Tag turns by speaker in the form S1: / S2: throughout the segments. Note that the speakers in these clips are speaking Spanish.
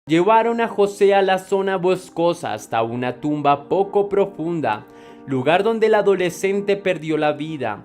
S1: Llevaron a José a la zona boscosa hasta una tumba poco profunda, lugar donde el adolescente perdió la vida.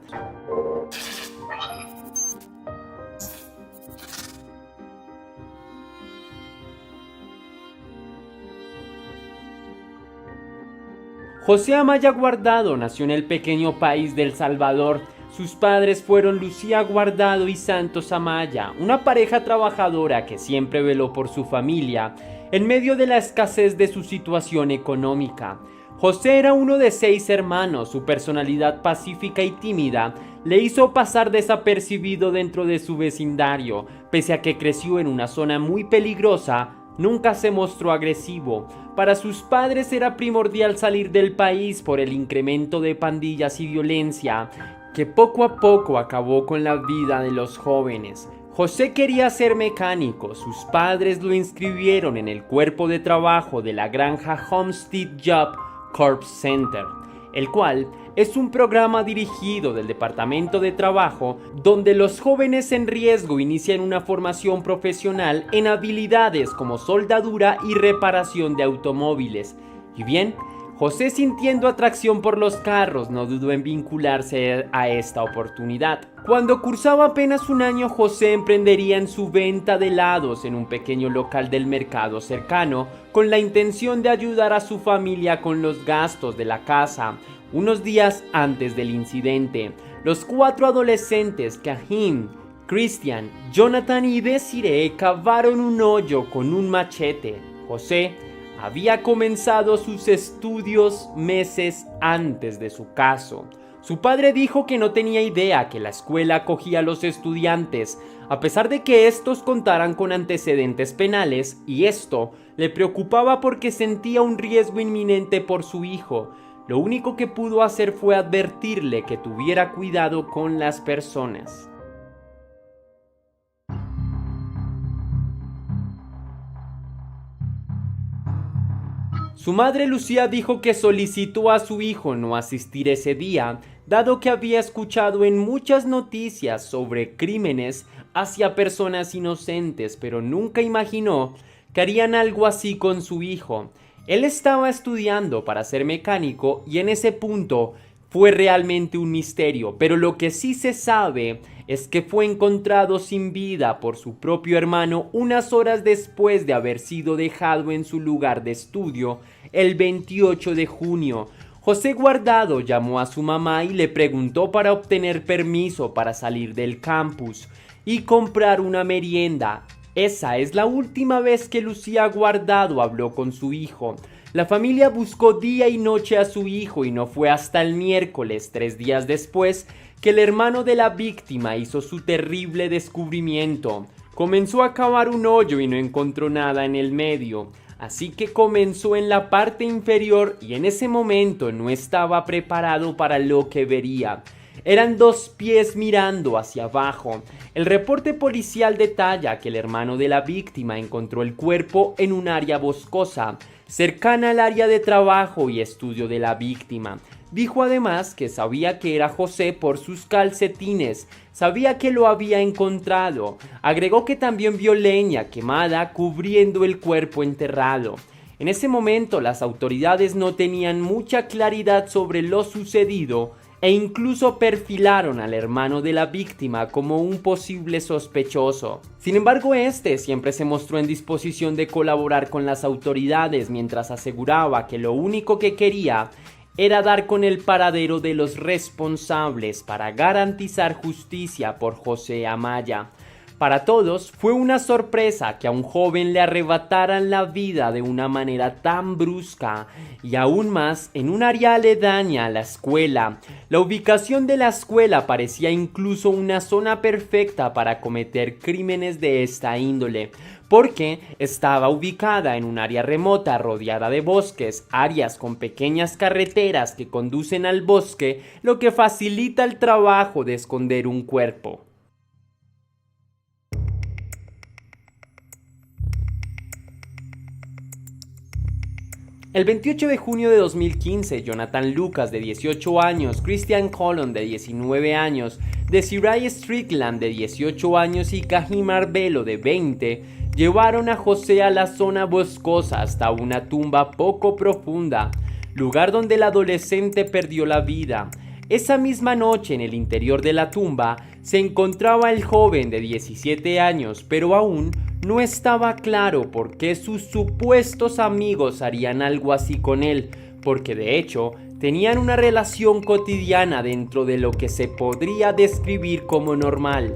S1: José Amaya Guardado nació en el pequeño país de El Salvador. Sus padres fueron Lucía Guardado y Santos Amaya, una pareja trabajadora que siempre veló por su familia en medio de la escasez de su situación económica. José era uno de 6 hermanos. Su personalidad pacífica y tímida le hizo pasar desapercibido dentro de su vecindario. Pese a que creció en una zona muy peligrosa, nunca se mostró agresivo. Para sus padres era primordial salir del país por el incremento de pandillas y violencia que poco a poco acabó con la vida de los jóvenes. José quería ser mecánico. Sus padres lo inscribieron en el cuerpo de trabajo de la granja Homestead Job Corps Center, el cual es un programa dirigido del Departamento de Trabajo donde los jóvenes en riesgo inician una formación profesional en habilidades como soldadura y reparación de automóviles. Y bien, José, sintiendo atracción por los carros, no dudó en vincularse a esta oportunidad. Cuando cursaba apenas un año, José emprendería en su venta de helados en un pequeño local del mercado cercano, con la intención de ayudar a su familia con los gastos de la casa. Unos días antes del incidente, los 4 adolescentes, Kahim, Christian, Jonathan y Desiree, cavaron un hoyo con un machete. José había comenzado sus estudios meses antes de su caso. Su padre dijo que no tenía idea que la escuela acogía a los estudiantes, a pesar de que estos contaran con antecedentes penales, y esto le preocupaba porque sentía un riesgo inminente por su hijo. Lo único que pudo hacer fue advertirle que tuviera cuidado con las personas. Su madre Lucía dijo que solicitó a su hijo no asistir ese día, dado que había escuchado en muchas noticias sobre crímenes hacia personas inocentes, pero nunca imaginó que harían algo así con su hijo. Él estaba estudiando para ser mecánico y en ese punto fue realmente un misterio, pero lo que sí se sabe es que fue encontrado sin vida por su propio hermano unas horas después de haber sido dejado en su lugar de estudio el 28 de junio. José Guardado llamó a su mamá y le preguntó para obtener permiso para salir del campus y comprar una merienda. Esa es la última vez que Lucía Guardado habló con su hijo. La familia buscó día y noche a su hijo y no fue hasta el miércoles, 3 días después, que el hermano de la víctima hizo su terrible descubrimiento. Comenzó a cavar un hoyo y no encontró nada en el medio, así que comenzó en la parte inferior y en ese momento no estaba preparado para lo que vería. Eran 2 pies mirando hacia abajo. El reporte policial detalla que el hermano de la víctima encontró el cuerpo en un área boscosa, cercana al área de trabajo y estudio de la víctima. Dijo además que sabía que era José por sus calcetines, sabía que lo había encontrado. Agregó que también vio leña quemada cubriendo el cuerpo enterrado. En ese momento las autoridades no tenían mucha claridad sobre lo sucedido e incluso perfilaron al hermano de la víctima como un posible sospechoso. Sin embargo, este siempre se mostró en disposición de colaborar con las autoridades mientras aseguraba que lo único que quería era dar con el paradero de los responsables para garantizar justicia por José Amaya. Para todos fue una sorpresa que a un joven le arrebataran la vida de una manera tan brusca y aún más en un área aledaña a la escuela. La ubicación de la escuela parecía incluso una zona perfecta para cometer crímenes de esta índole, porque estaba ubicada en un área remota rodeada de bosques, áreas con pequeñas carreteras que conducen al bosque, lo que facilita el trabajo de esconder un cuerpo. El 28 de junio de 2015, Jonathan Lucas, de 18 años, Christian Colon, de 19 años, Desiree Strickland, de 18 años y Kahim Arbelo, de 20, llevaron a José a la zona boscosa hasta una tumba poco profunda, lugar donde el adolescente perdió la vida. Esa misma noche, en el interior de la tumba, se encontraba el joven de 17 años, pero aún no estaba claro por qué sus supuestos amigos harían algo así con él, porque de hecho tenían una relación cotidiana dentro de lo que se podría describir como normal.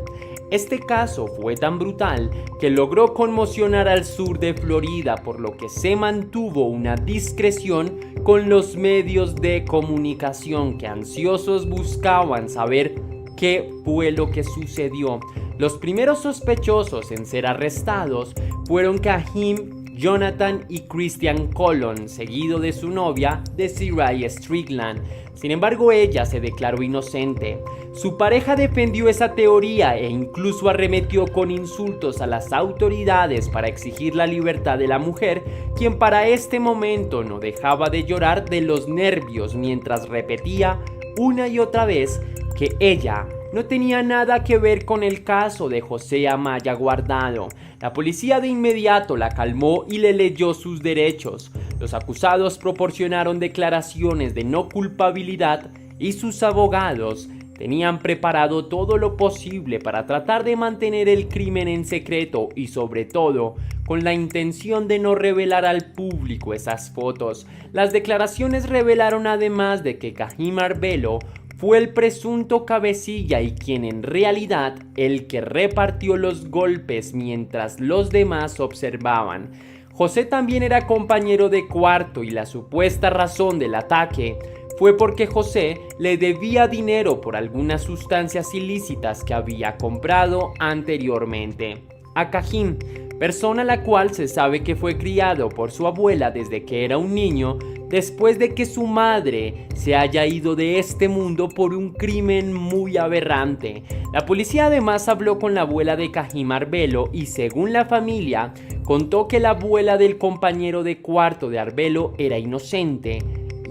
S1: Este caso fue tan brutal que logró conmocionar al sur de Florida, por lo que se mantuvo una discreción con los medios de comunicación que ansiosos buscaban saber qué fue lo que sucedió. Los primeros sospechosos en ser arrestados fueron Kahim, Jonathan y Christian Colon, seguido de su novia, Desiree Strickland. Sin embargo, ella se declaró inocente. Su pareja defendió esa teoría e incluso arremetió con insultos a las autoridades para exigir la libertad de la mujer, quien para este momento no dejaba de llorar de los nervios mientras repetía una y otra vez que ella no tenía nada que ver con el caso de José Amaya Guardado. La policía de inmediato la calmó y le leyó sus derechos. Los acusados proporcionaron declaraciones de no culpabilidad y sus abogados tenían preparado todo lo posible para tratar de mantener el crimen en secreto y sobre todo con la intención de no revelar al público esas fotos. Las declaraciones revelaron además de que Kahim Arbelo fue el presunto cabecilla y quien en realidad el que repartió los golpes mientras los demás observaban. José también era compañero de cuarto y la supuesta razón del ataque fue porque José le debía dinero por algunas sustancias ilícitas que había comprado anteriormente. A Kahim, persona la cual se sabe que fue criado por su abuela desde que era un niño, después de que su madre se haya ido de este mundo por un crimen muy aberrante. La policía además habló con la abuela de Kahim Arbelo y según la familia, contó que la abuela del compañero de cuarto de Arbelo era inocente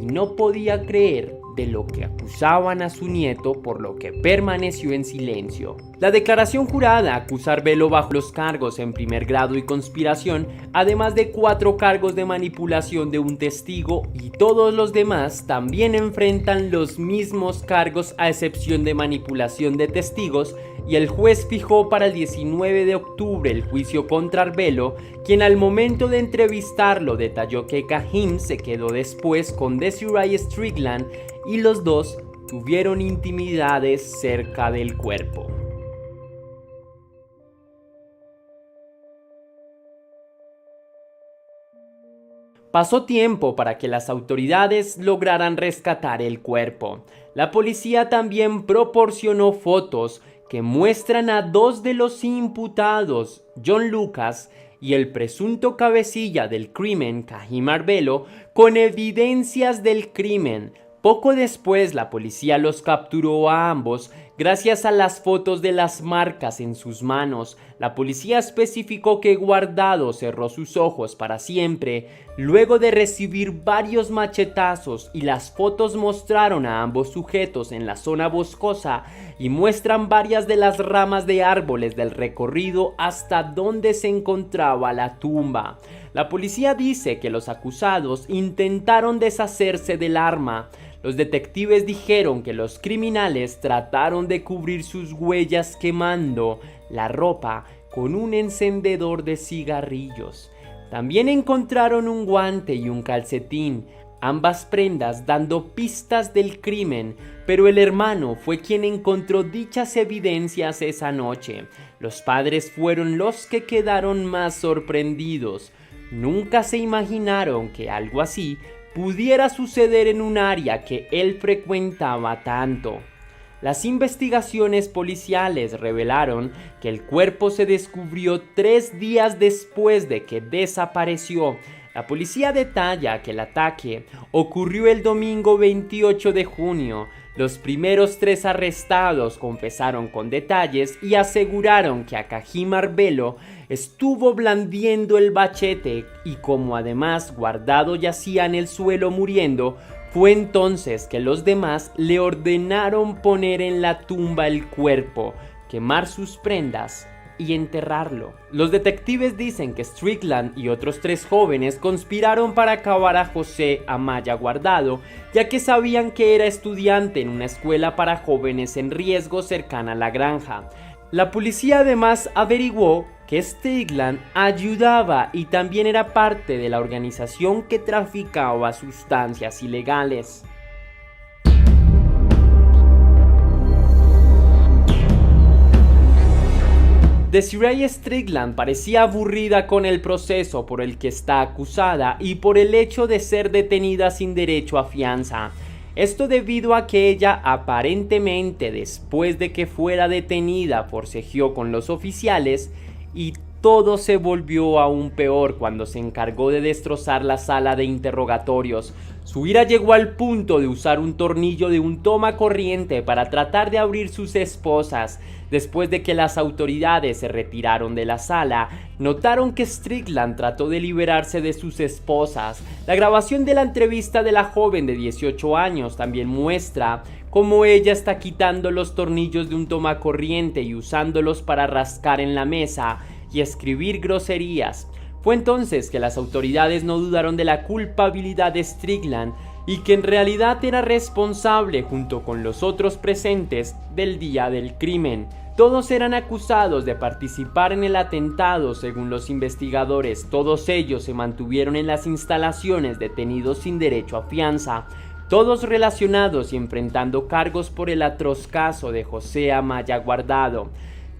S1: y no podía creer de lo que acusaban a su nieto, por lo que permaneció en silencio. La declaración jurada acusa a Arbelo bajo los cargos en primer grado y conspiración, además de 4 cargos de manipulación de un testigo, y todos los demás también enfrentan los mismos cargos a excepción de manipulación de testigos, y el juez fijó para el 19 de octubre el juicio contra Arbelo, quien al momento de entrevistarlo detalló que Kahim se quedó después con Desiree Strickland y los dos tuvieron intimidades cerca del cuerpo. Pasó tiempo para que las autoridades lograran rescatar el cuerpo. La policía también proporcionó fotos que muestran a 2 de los imputados, John Lucas y el presunto cabecilla del crimen, Kahim Arbelo, con evidencias del crimen. Poco después la policía los capturó a ambos gracias a las fotos de las marcas en sus manos. La policía especificó que Guardado cerró sus ojos para siempre luego de recibir varios machetazos, y las fotos mostraron a ambos sujetos en la zona boscosa y muestran varias de las ramas de árboles del recorrido hasta donde se encontraba la tumba. La policía dice que los acusados intentaron deshacerse del arma. Los detectives dijeron que los criminales trataron de cubrir sus huellas quemando la ropa con un encendedor de cigarrillos. También encontraron un guante y un calcetín, ambas prendas dando pistas del crimen, pero el hermano fue quien encontró dichas evidencias esa noche. Los padres fueron los que quedaron más sorprendidos. Nunca se imaginaron que algo así pudiera suceder en un área que él frecuentaba tanto. Las investigaciones policiales revelaron que el cuerpo se descubrió 3 días después de que desapareció. La policía detalla que el ataque ocurrió el domingo 28 de junio. Los primeros 3 arrestados confesaron con detalles y aseguraron que a Kahim Arbelo estuvo blandiendo el machete y como además Guardado yacía en el suelo muriendo, fue entonces que los demás le ordenaron poner en la tumba el cuerpo, quemar sus prendas y enterrarlo. Los detectives dicen que Strickland y otros 3 jóvenes conspiraron para acabar a José Amaya Guardado, ya que sabían que era estudiante en una escuela para jóvenes en riesgo cercana a la granja. La policía además averiguó que Strickland ayudaba y también era parte de la organización que traficaba sustancias ilegales. Desiree Strickland parecía aburrida con el proceso por el que está acusada y por el hecho de ser detenida sin derecho a fianza. Esto debido a que ella aparentemente después de que fuera detenida forcejeó con los oficiales y todo se volvió aún peor cuando se encargó de destrozar la sala de interrogatorios. Su ira llegó al punto de usar un tornillo de un tomacorriente para tratar de abrir sus esposas. Después de que las autoridades se retiraron de la sala, notaron que Strickland trató de liberarse de sus esposas. La grabación de la entrevista de la joven de 18 años también muestra cómo ella está quitando los tornillos de un tomacorriente y usándolos para rascar en la mesa y escribir groserías. Fue entonces que las autoridades no dudaron de la culpabilidad de Strickland y que en realidad era responsable junto con los otros presentes del día del crimen. Todos eran acusados de participar en el atentado según los investigadores. Todos ellos se mantuvieron en las instalaciones detenidos sin derecho a fianza. Todos relacionados y enfrentando cargos por el atroz caso de José Amaya Guardado.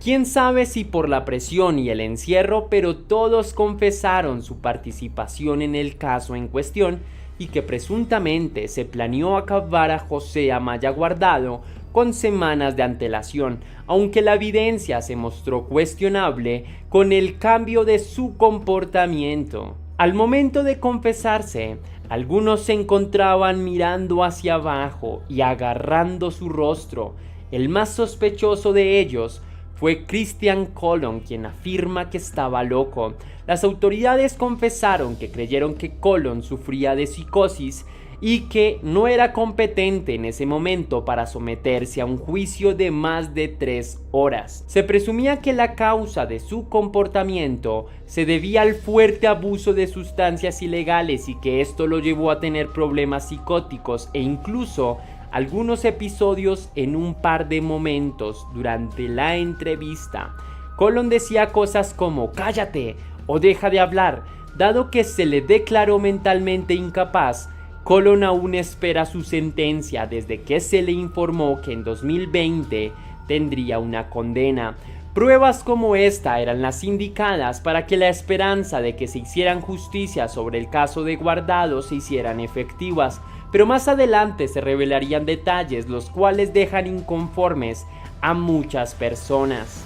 S1: Quién sabe si por la presión y el encierro, pero todos confesaron su participación en el caso en cuestión y que presuntamente se planeó acabar a José Amaya Guardado con semanas de antelación, aunque la evidencia se mostró cuestionable con el cambio de su comportamiento. Al momento de confesarse, algunos se encontraban mirando hacia abajo y agarrando su rostro. El más sospechoso de ellos fue Christian Colon, quien afirma que estaba loco. Las autoridades confesaron que creyeron que Colon sufría de psicosis y que no era competente en ese momento para someterse a un juicio de más de 3 horas. Se presumía que la causa de su comportamiento se debía al fuerte abuso de sustancias ilegales y que esto lo llevó a tener problemas psicóticos e incluso algunos episodios en un par de momentos durante la entrevista. Colon decía cosas como "cállate" o "deja de hablar". Dado que se le declaró mentalmente incapaz, Colon aún espera su sentencia desde que se le informó que en 2020 tendría una condena. Pruebas como esta eran las indicadas para que la esperanza de que se hicieran justicia sobre el caso de Guardado se hicieran efectivas, pero más adelante se revelarían detalles los cuales dejan inconformes a muchas personas.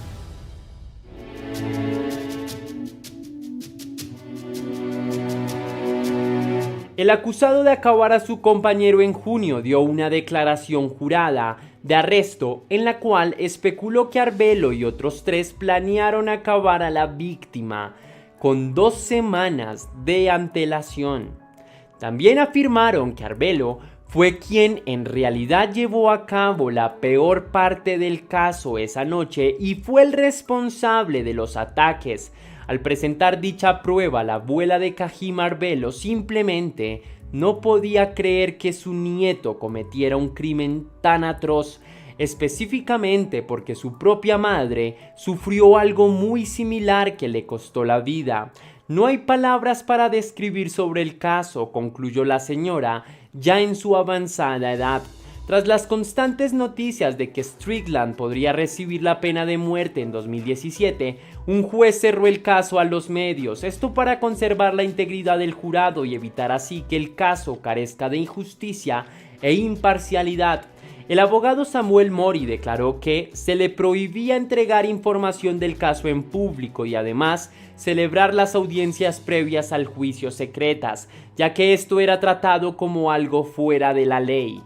S1: El acusado de acabar a su compañero en junio dio una declaración jurada de arresto en la cual especuló que Arbelo y otros 3 planearon acabar a la víctima con 2 semanas de antelación. También afirmaron que Arbelo fue quien en realidad llevó a cabo la peor parte del caso esa noche y fue el responsable de los ataques. Al presentar dicha prueba, la abuela de Cajim Arbelo simplemente no podía creer que su nieto cometiera un crimen tan atroz, específicamente porque su propia madre sufrió algo muy similar que le costó la vida. No hay palabras para describir sobre el caso, concluyó la señora, ya en su avanzada edad. Tras las constantes noticias de que Strickland podría recibir la pena de muerte en 2017, un juez cerró el caso a los medios, esto para conservar la integridad del jurado y evitar así que el caso carezca de injusticia e imparcialidad. El abogado Samuel Mori declaró que se le prohibía entregar información del caso en público y además celebrar las audiencias previas al juicio secretas, ya que esto era tratado como algo fuera de la ley.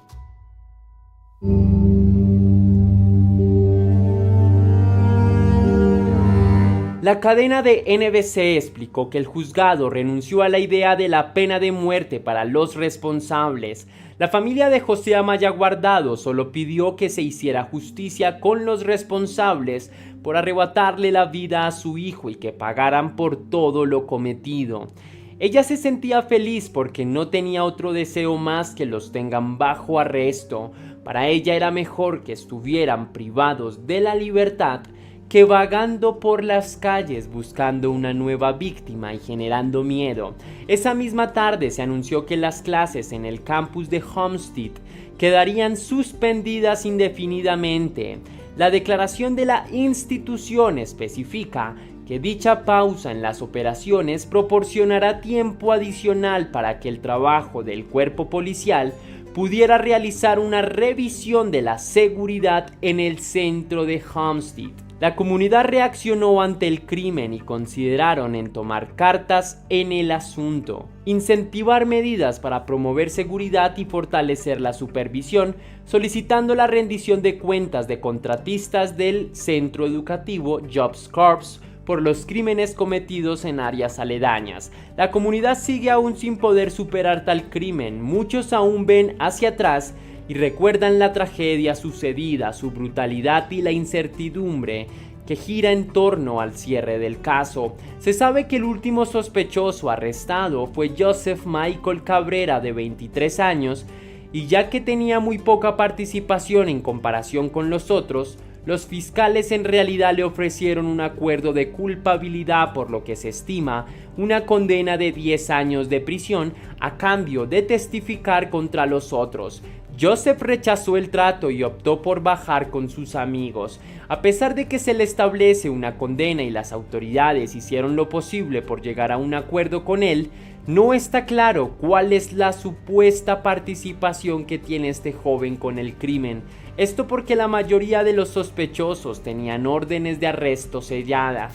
S1: La cadena de NBC explicó que el juzgado renunció a la idea de la pena de muerte para los responsables. La familia de José Amaya Guardado solo pidió que se hiciera justicia con los responsables por arrebatarle la vida a su hijo y que pagaran por todo lo cometido. Ella se sentía feliz porque no tenía otro deseo más que los tengan bajo arresto. Para ella era mejor que estuvieran privados de la libertad que vagando por las calles buscando una nueva víctima y generando miedo. Esa misma tarde se anunció que las clases en el campus de Homestead quedarían suspendidas indefinidamente. La declaración de la institución especifica que dicha pausa en las operaciones proporcionará tiempo adicional para que el trabajo del cuerpo policial pudiera realizar una revisión de la seguridad en el centro de Homestead. La comunidad reaccionó ante el crimen y consideraron en tomar cartas en el asunto, incentivar medidas para promover seguridad y fortalecer la supervisión, solicitando la rendición de cuentas de contratistas del centro educativo Jobs Corps por los crímenes cometidos en áreas aledañas. La comunidad sigue aún sin poder superar tal crimen. Muchos aún ven hacia atrás y recuerdan la tragedia sucedida, su brutalidad y la incertidumbre que gira en torno al cierre del caso. Se sabe que el último sospechoso arrestado fue Joseph Michael Cabrera, de 23 años, y ya que tenía muy poca participación en comparación con los otros, los fiscales en realidad le ofrecieron un acuerdo de culpabilidad, por lo que se estima una condena de 10 años de prisión a cambio de testificar contra los otros. Joseph rechazó el trato y optó por bajar con sus amigos. A pesar de que se le establece una condena y las autoridades hicieron lo posible por llegar a un acuerdo con él, no está claro cuál es la supuesta participación que tiene este joven con el crimen. Esto porque la mayoría de los sospechosos tenían órdenes de arresto selladas.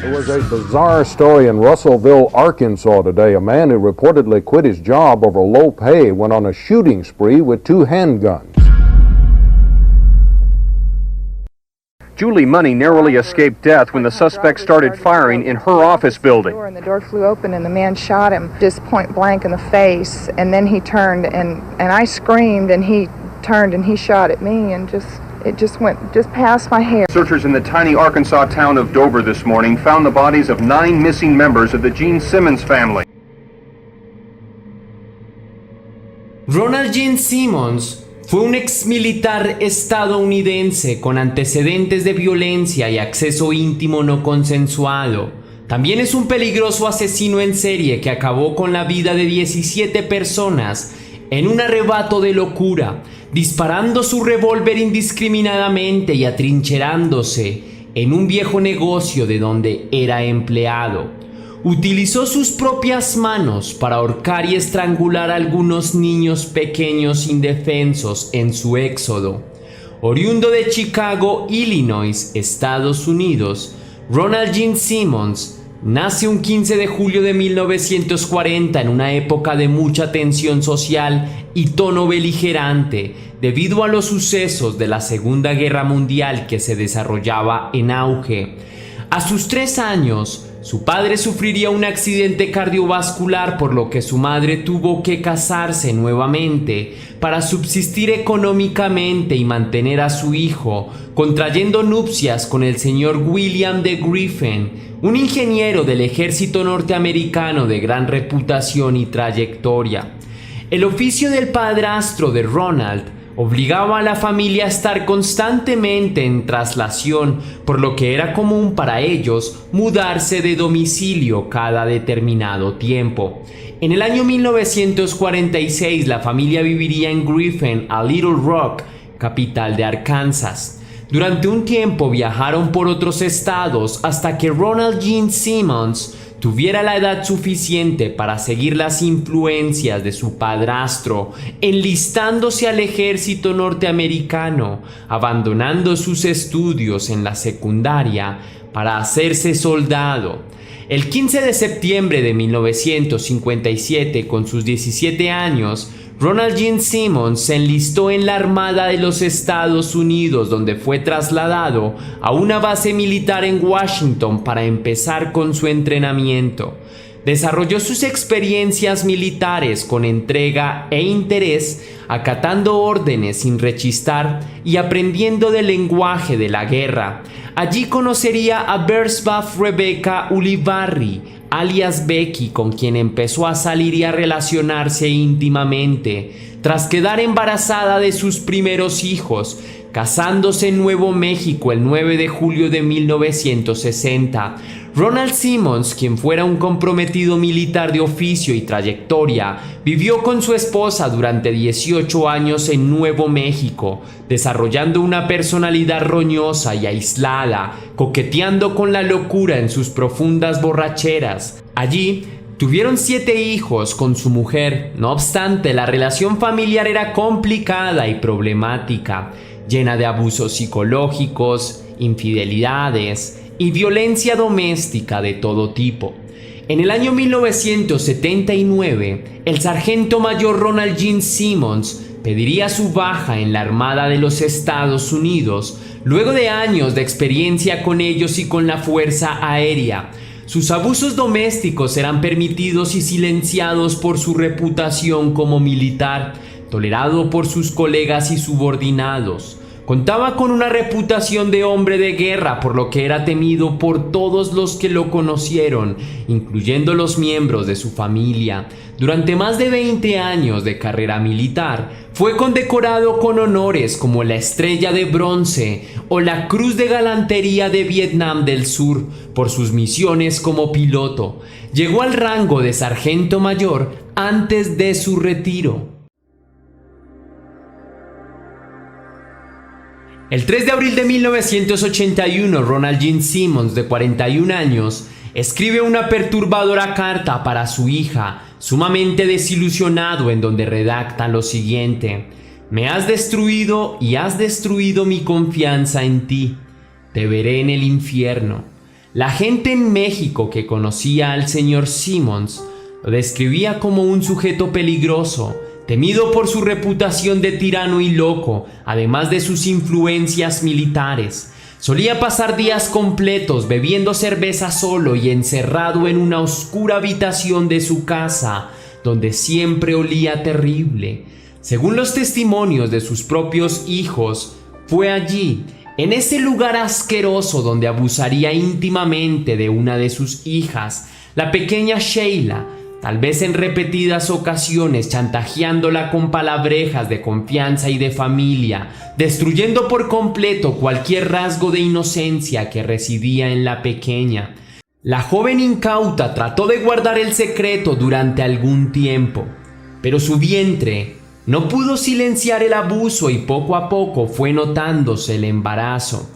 S2: There was a bizarre story in Russellville, Arkansas today. A man who reportedly quit his job over low pay went on a shooting spree with 2 handguns.
S3: Julie Money narrowly escaped death when the suspect started firing in her office building.
S4: And the door flew open and the man shot him just point blank in the face, and then he turned and I screamed and he turned and he shot at me and it just went past my hair.
S3: Searchers in the tiny Arkansas town of Dover this morning found the bodies of 9 missing members of the Gene Simmons family.
S1: Ronald Gene Simmons fue un exmilitar estadounidense con antecedentes de violencia y acceso íntimo no consensuado. También es un peligroso asesino en serie que acabó con la vida de 17 personas en un arrebato de locura, disparando su revólver indiscriminadamente y atrincherándose en un viejo negocio de donde era empleado. Utilizó sus propias manos para ahorcar y estrangular a algunos niños pequeños indefensos en su éxodo. Oriundo de Chicago, Illinois, Estados Unidos, Ronald Gene Simmons nace un 15 de julio de 1940 en una época de mucha tensión social y tono beligerante debido a los sucesos de la Segunda Guerra Mundial que se desarrollaba en auge. A sus 3 años, su padre sufriría un accidente cardiovascular, por lo que su madre tuvo que casarse nuevamente para subsistir económicamente y mantener a su hijo, contrayendo nupcias con el señor William D. Griffin, un ingeniero del ejército norteamericano de gran reputación y trayectoria. El oficio del padrastro de Ronald obligaba a la familia a estar constantemente en traslación, por lo que era común para ellos mudarse de domicilio cada determinado tiempo. En el año 1946 la familia viviría en Griffin, a Little Rock, capital de Arkansas. Durante un tiempo viajaron por otros estados hasta que Ronald Gene Simmons tuviera la edad suficiente para seguir las influencias de su padrastro, enlistándose al ejército norteamericano, abandonando sus estudios en la secundaria para hacerse soldado. El 15 de septiembre de 1957, con sus 17 años, Ronald Gene Simmons se enlistó en la Armada de los Estados Unidos, donde fue trasladado a una base militar en Washington para empezar con su entrenamiento. Desarrolló sus experiencias militares con entrega e interés, acatando órdenes sin rechistar y aprendiendo del lenguaje de la guerra. Allí conocería a Bersbeth Rebecca Ulibarri, alias Becky, con quien empezó a salir y a relacionarse íntimamente, tras quedar embarazada de sus primeros hijos, casándose en Nuevo México el 9 de julio de 1960. Ronald Simmons, quien fuera un comprometido militar de oficio y trayectoria, vivió con su esposa durante 18 años en Nuevo México, desarrollando una personalidad roñosa y aislada, coqueteando con la locura en sus profundas borracheras. Allí tuvieron 7 hijos con su mujer. No obstante, la relación familiar era complicada y problemática, llena de abusos psicológicos, infidelidades y violencia doméstica de todo tipo. En el año 1979, el sargento mayor Ronald Gene Simmons pediría su baja en la Armada de los Estados Unidos, luego de años de experiencia con ellos y con la Fuerza Aérea. Sus abusos domésticos eran permitidos y silenciados por su reputación como militar, tolerado por sus colegas y subordinados. Contaba con una reputación de hombre de guerra, por lo que era temido por todos los que lo conocieron, incluyendo los miembros de su familia. Durante más de 20 años de carrera militar, fue condecorado con honores como la Estrella de Bronce o la Cruz de Galantería de Vietnam del Sur por sus misiones como piloto. Llegó al rango de sargento mayor antes de su retiro. El 3 de abril de 1981, Ronald Gene Simmons, de 41 años, escribe una perturbadora carta para su hija, sumamente desilusionado, en donde redacta lo siguiente: «Me has destruido y has destruido mi confianza en ti. Te veré en el infierno». La gente en México que conocía al señor Simmons lo describía como un sujeto peligroso, temido por su reputación de tirano y loco, además de sus influencias militares. Solía pasar días completos bebiendo cerveza solo y encerrado en una oscura habitación de su casa, donde siempre olía terrible. Según los testimonios de sus propios hijos, fue allí, en ese lugar asqueroso, donde abusaría íntimamente de una de sus hijas, la pequeña Sheila, tal vez en repetidas ocasiones chantajeándola con palabrejas de confianza y de familia, destruyendo por completo cualquier rasgo de inocencia que residía en la pequeña. La joven incauta trató de guardar el secreto durante algún tiempo, pero su vientre no pudo silenciar el abuso y poco a poco fue notándose el embarazo.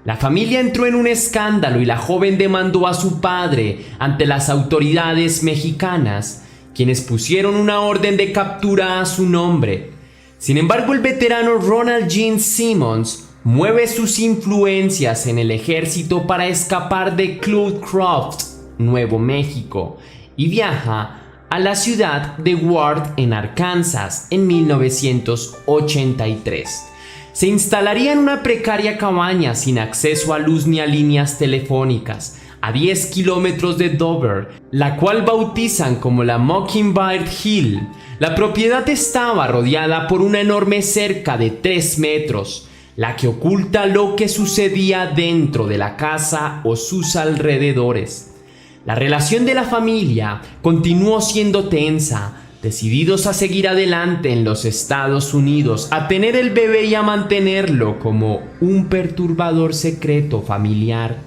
S1: La familia entró en un escándalo y la joven demandó a su padre ante las autoridades mexicanas, quienes pusieron una orden de captura a su nombre. Sin embargo, el veterano Ronald Gene Simmons mueve sus influencias en el ejército para escapar de Cloudcroft, Nuevo México, y viaja a la ciudad de Ward, en Arkansas, en 1983. Se instalaría en una precaria cabaña sin acceso a luz ni a líneas telefónicas, a 10 kilómetros de Dover, la cual bautizan como la Mockingbird Hill. La propiedad estaba rodeada por una enorme cerca de 3 metros, la que oculta lo que sucedía dentro de la casa o sus alrededores. La relación de la familia continuó siendo tensa, decididos a seguir adelante en los Estados Unidos, a tener el bebé y a mantenerlo como un perturbador secreto familiar.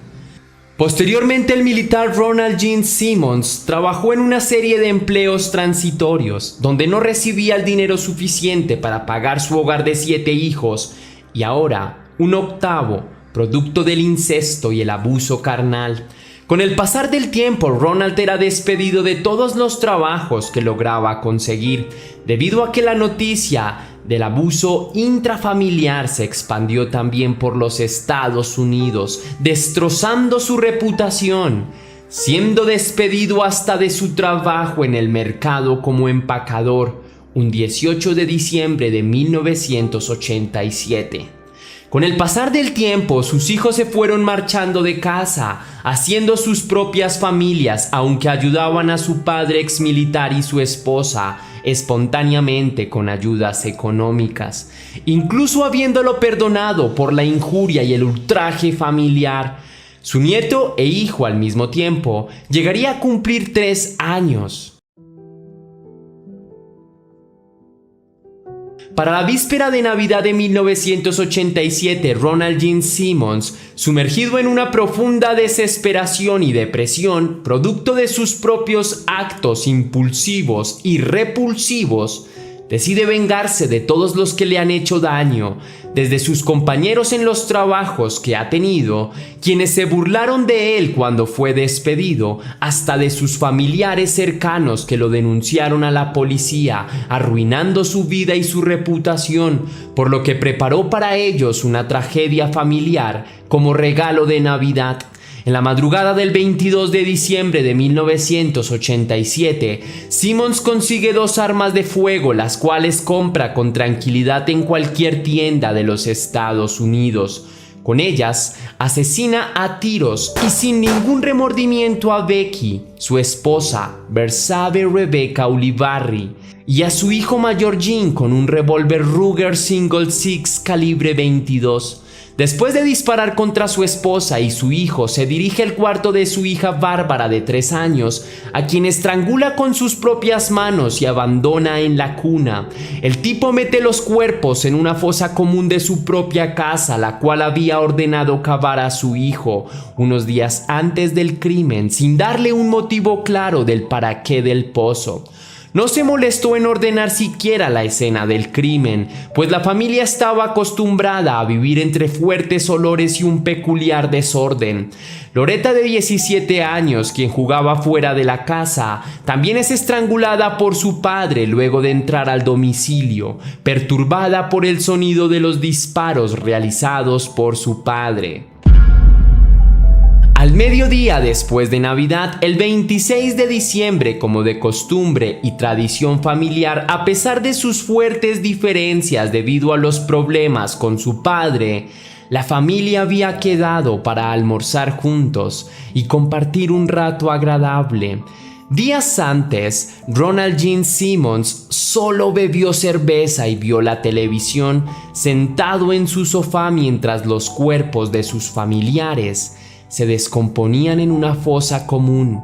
S1: Posteriormente, el militar Ronald Gene Simmons trabajó en una serie de empleos transitorios, donde no recibía el dinero suficiente para pagar su hogar de 7 hijos, y ahora un 8º, producto del incesto y el abuso carnal. Con el pasar del tiempo, Ronald era despedido de todos los trabajos que lograba conseguir, debido a que la noticia del abuso intrafamiliar se expandió también por los Estados Unidos, destrozando su reputación, siendo despedido hasta de su trabajo en el mercado como empacador, un 18 de diciembre de 1987. Con el pasar del tiempo, sus hijos se fueron marchando de casa, haciendo sus propias familias, aunque ayudaban a su padre exmilitar y su esposa espontáneamente con ayudas económicas, incluso habiéndolo perdonado por la injuria y el ultraje familiar. Su nieto e hijo al mismo tiempo llegaría a cumplir 3 años. Para la víspera de Navidad de 1987, Ronald Gene Simmons, sumergido en una profunda desesperación y depresión, producto de sus propios actos impulsivos y repulsivos, decide vengarse de todos los que le han hecho daño, desde sus compañeros en los trabajos que ha tenido, quienes se burlaron de él cuando fue despedido, hasta de sus familiares cercanos que lo denunciaron a la policía, arruinando su vida y su reputación, por lo que preparó para ellos una tragedia familiar como regalo de Navidad. En la madrugada del 22 de diciembre de 1987, Simmons consigue 2 armas de fuego, las cuales compra con tranquilidad en cualquier tienda de los Estados Unidos. Con ellas, asesina a tiros y sin ningún remordimiento a Becky, su esposa, Bersabe Rebecca Ulibarri, y a su hijo mayor Gene con un revólver Ruger Single Six calibre 22. Después de disparar contra su esposa y su hijo, se dirige al cuarto de su hija Bárbara de 3 años, a quien estrangula con sus propias manos y abandona en la cuna. El tipo mete los cuerpos en una fosa común de su propia casa, la cual había ordenado cavar a su hijo unos días antes del crimen, sin darle un motivo claro del para qué del pozo. No se molestó en ordenar siquiera la escena del crimen, pues la familia estaba acostumbrada a vivir entre fuertes olores y un peculiar desorden. Loretta, de 17 años, quien jugaba fuera de la casa, también es estrangulada por su padre luego de entrar al domicilio, perturbada por el sonido de los disparos realizados por su padre. Al mediodía después de Navidad, el 26 de diciembre, como de costumbre y tradición familiar, a pesar de sus fuertes diferencias debido a los problemas con su padre, la familia había quedado para almorzar juntos y compartir un rato agradable. Días antes, Ronald Gene Simmons solo bebió cerveza y vio la televisión sentado en su sofá mientras los cuerpos de sus familiares se descomponían en una fosa común.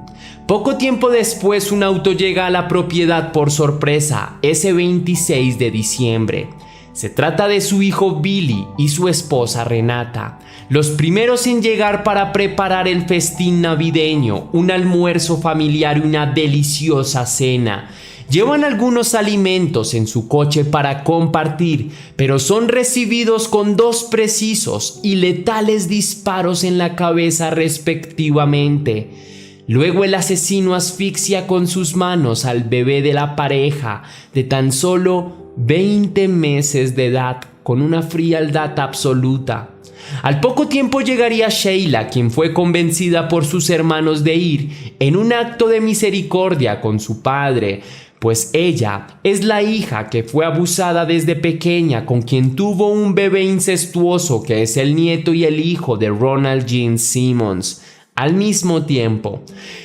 S1: Poco tiempo después, un auto llega a la propiedad por sorpresa, ese 26 de diciembre. Se trata de su hijo Billy y su esposa Renata, los primeros en llegar para preparar el festín navideño, un almuerzo familiar y una deliciosa cena. Llevan algunos alimentos en su coche para compartir, pero son recibidos con 2 precisos y letales disparos en la cabeza respectivamente. Luego el asesino asfixia con sus manos al bebé de la pareja, de tan solo 20 meses de edad, con una frialdad absoluta. Al poco tiempo llegaría Sheila, quien fue convencida por sus hermanos de ir en un acto de misericordia con su padre, pues ella es la hija que fue abusada desde pequeña, con quien tuvo un bebé incestuoso que es el nieto y el hijo de Ronald Gene Simmons. Al mismo tiempo,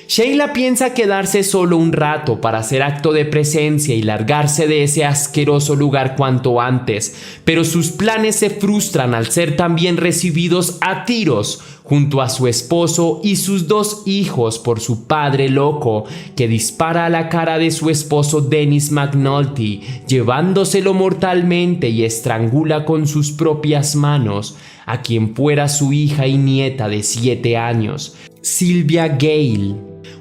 S1: Sheila piensa quedarse solo un rato para hacer acto de presencia y largarse de ese asqueroso lugar cuanto antes, pero sus planes se frustran al ser también recibidos a tiros junto a su esposo y sus 2 hijos por su padre loco, que dispara a la cara de su esposo Dennis McNulty, llevándoselo mortalmente, y estrangula con sus propias manos a quien fuera su hija y nieta de 7 años, Sylvia Gale.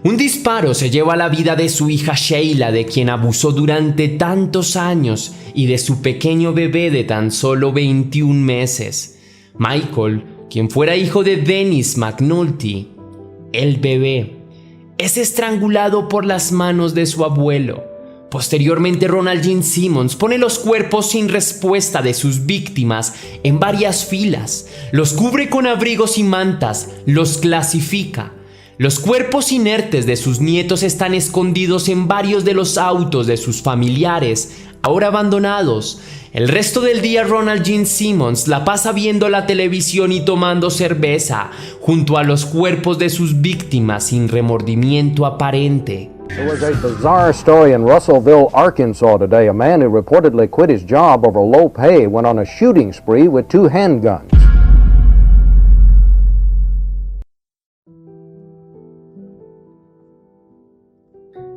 S1: Un disparo se lleva la vida de su hija Sheila, de quien abusó durante tantos años, y de su pequeño bebé de tan solo 21 meses. Michael, quien fuera hijo de Dennis McNulty, el bebé, es estrangulado por las manos de su abuelo. Posteriormente, Ronald Gene Simmons pone los cuerpos sin respuesta de sus víctimas en varias filas, los cubre con abrigos y mantas, los clasifica, Los cuerpos inertes de sus nietos están escondidos en varios de los autos de sus familiares, ahora abandonados. El resto del día Ronald Gene Simmons la pasa viendo la televisión y tomando cerveza, junto a los cuerpos de sus víctimas sin remordimiento aparente.
S2: There was a bizarre story in Russellville, Arkansas today. A man who reportedly quit his job over low pay went on a shooting spree with 2 handguns.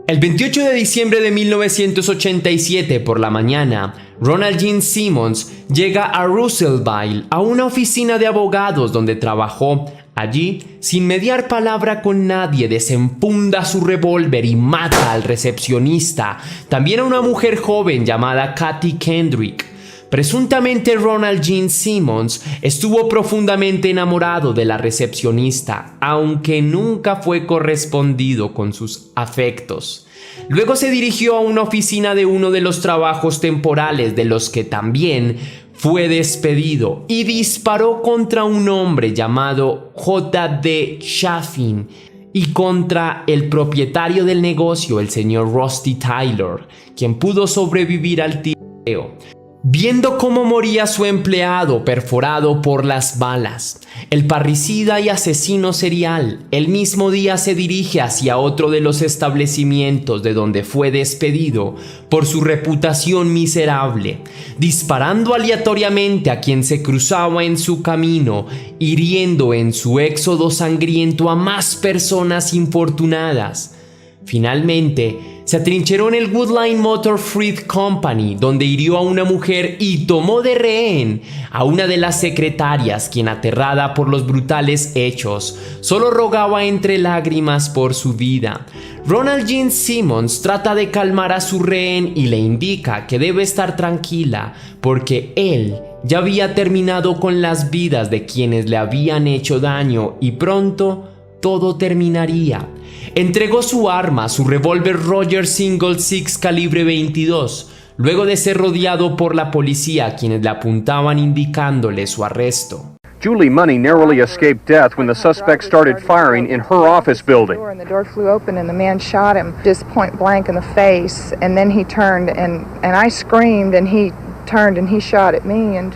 S1: El 28 de diciembre de 1987 por la mañana, Ronald Gene Simmons llega a Russellville, a una oficina de abogados donde trabajó. Allí, sin mediar palabra con nadie, desempunda su revólver y mata al recepcionista, también a una mujer joven llamada Kathy Kendrick. Presuntamente Ronald Gene Simmons estuvo profundamente enamorado de la recepcionista, aunque nunca fue correspondido con sus afectos. Luego se dirigió a una oficina de uno de los trabajos temporales de los que también fue despedido y disparó contra un hombre llamado J.D. Chaffin y contra el propietario del negocio, el señor Rusty Taylor, quien pudo sobrevivir al tiroteo. Viendo cómo moría su empleado perforado por las balas, el parricida y asesino serial el mismo día se dirige hacia otro de los establecimientos de donde fue despedido por su reputación miserable, disparando aleatoriamente a quien se cruzaba en su camino, hiriendo en su éxodo sangriento a más personas infortunadas. Finalmente, se atrincheró en el Woodline Motor Freight Company, donde hirió a una mujer y tomó de rehén a una de las secretarias, quien, aterrada por los brutales hechos, solo rogaba entre lágrimas por su vida. Ronald Gene Simmons trata de calmar a su rehén y le indica que debe estar tranquila, porque él ya había terminado con las vidas de quienes le habían hecho daño y pronto todo terminaría. Entregó su arma, su revólver Roger Single Six calibre 22, luego de ser rodeado por la policía, quienes le apuntaban indicándole su arresto.
S3: Julie Money narrowly escaped death when the suspect started firing in her office building.
S4: And the door flew open and the man shot him just point blank in the face, and then he turned and I screamed and he turned and he shot at me and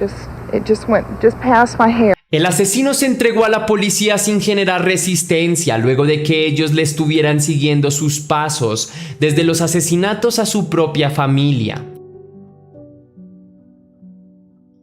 S4: it just went past my hair.
S1: El asesino se entregó a la policía sin generar resistencia luego de que ellos le estuvieran siguiendo sus pasos desde los asesinatos a su propia familia.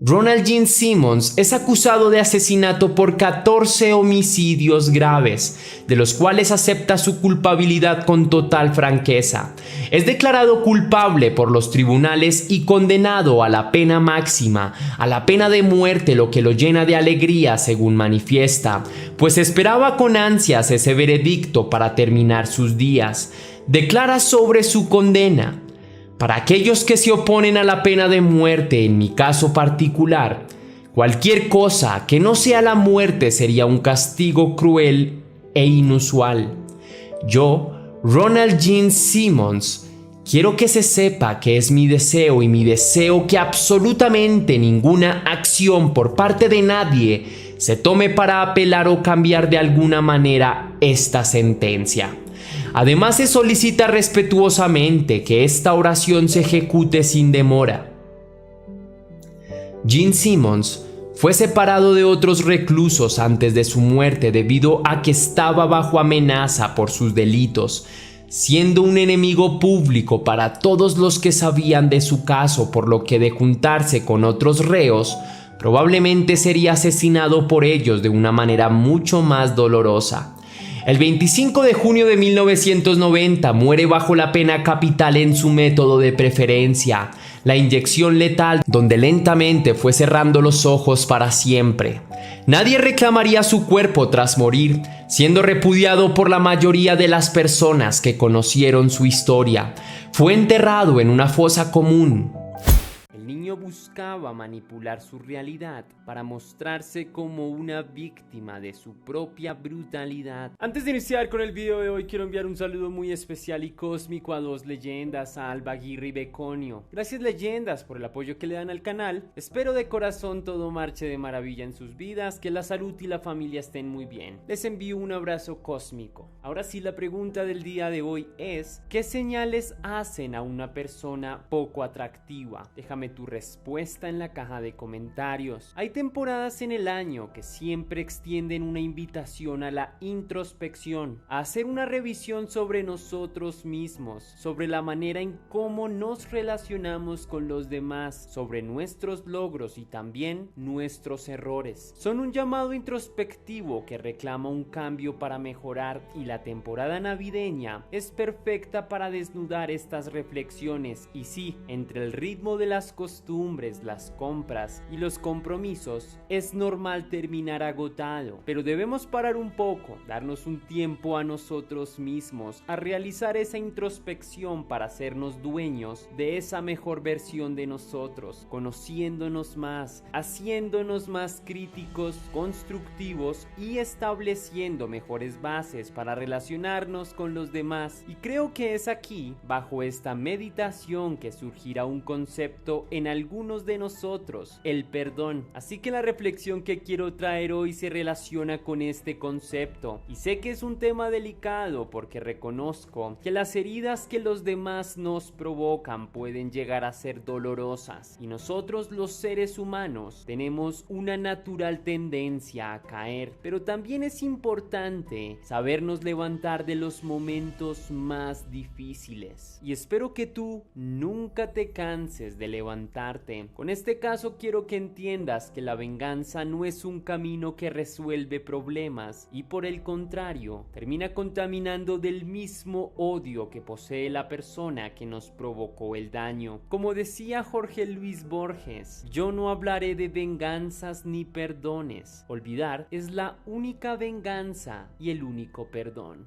S1: Ronald Gene Simmons es acusado de asesinato por 14 homicidios graves, de los cuales acepta su culpabilidad con total franqueza. Es declarado culpable por los tribunales y condenado a la pena máxima, a la pena de muerte, lo que lo llena de alegría, según manifiesta, pues esperaba con ansias ese veredicto para terminar sus días. Declara sobre su condena: para aquellos que se oponen a la pena de muerte, en mi caso particular, cualquier cosa que no sea la muerte sería un castigo cruel e inusual. Yo, Ronald Gene Simmons, quiero que se sepa que es mi deseo y mi deseo que absolutamente ninguna acción por parte de nadie se tome para apelar o cambiar de alguna manera esta sentencia. Además, se solicita respetuosamente que esta oración se ejecute sin demora. Gene Simmons fue separado de otros reclusos antes de su muerte debido a que estaba bajo amenaza por sus delitos, siendo un enemigo público para todos los que sabían de su caso, por lo que de juntarse con otros reos, probablemente sería asesinado por ellos de una manera mucho más dolorosa. El 25 de junio de 1990 muere bajo la pena capital en su método de preferencia, la inyección letal, donde lentamente fue cerrando los ojos para siempre. Nadie reclamaría su cuerpo tras morir, siendo repudiado por la mayoría de las personas que conocieron su historia. Fue enterrado en una fosa común. El niño niño buscaba manipular su realidad para mostrarse como una víctima de su propia brutalidad. Antes de iniciar con el video de hoy, quiero enviar un saludo muy especial y cósmico a dos leyendas, a Alba Aguirre y Beconio. Gracias, leyendas, por el apoyo que le dan al canal. Espero de corazón todo marche de maravilla en sus vidas, que la salud y la familia estén muy bien. Les envío un abrazo cósmico. Ahora sí, la pregunta del día de hoy es: ¿qué señales hacen a una persona poco atractiva? Déjame tu respuesta en la caja de comentarios. Hay temporadas en el año que siempre extienden una invitación a la introspección, a hacer una revisión sobre nosotros mismos, sobre la manera en cómo nos relacionamos con los demás, sobre nuestros logros y también nuestros errores. Son un llamado introspectivo que reclama un cambio para mejorar, y la temporada navideña es perfecta para desnudar estas reflexiones. Y sí, entre el ritmo de las costumbres, las compras y los compromisos, es normal terminar agotado, pero debemos parar un poco, darnos un tiempo a nosotros mismos, a realizar esa introspección para hacernos dueños de esa mejor versión de nosotros, conociéndonos más, haciéndonos más críticos, constructivos y estableciendo mejores bases para relacionarnos con los demás. Y creo que es aquí, bajo esta meditación, que surgirá un concepto en algunos de nosotros: el perdón. Así que la reflexión que quiero traer hoy se relaciona con este concepto, y sé que es un tema delicado porque reconozco que las heridas que los demás nos provocan pueden llegar a ser dolorosas, y nosotros, los seres humanos, tenemos una natural tendencia a caer, pero también es importante sabernos levantar de los momentos más difíciles, y espero que tú nunca te canses de levantarte. Con este caso quiero que entiendas que la venganza no es un camino que resuelve problemas, y por el contrario, termina contaminando del mismo odio que posee la persona que nos provocó el daño. Como decía Jorge Luis Borges: yo no hablaré de venganzas ni perdones. Olvidar es la única venganza y el único perdón.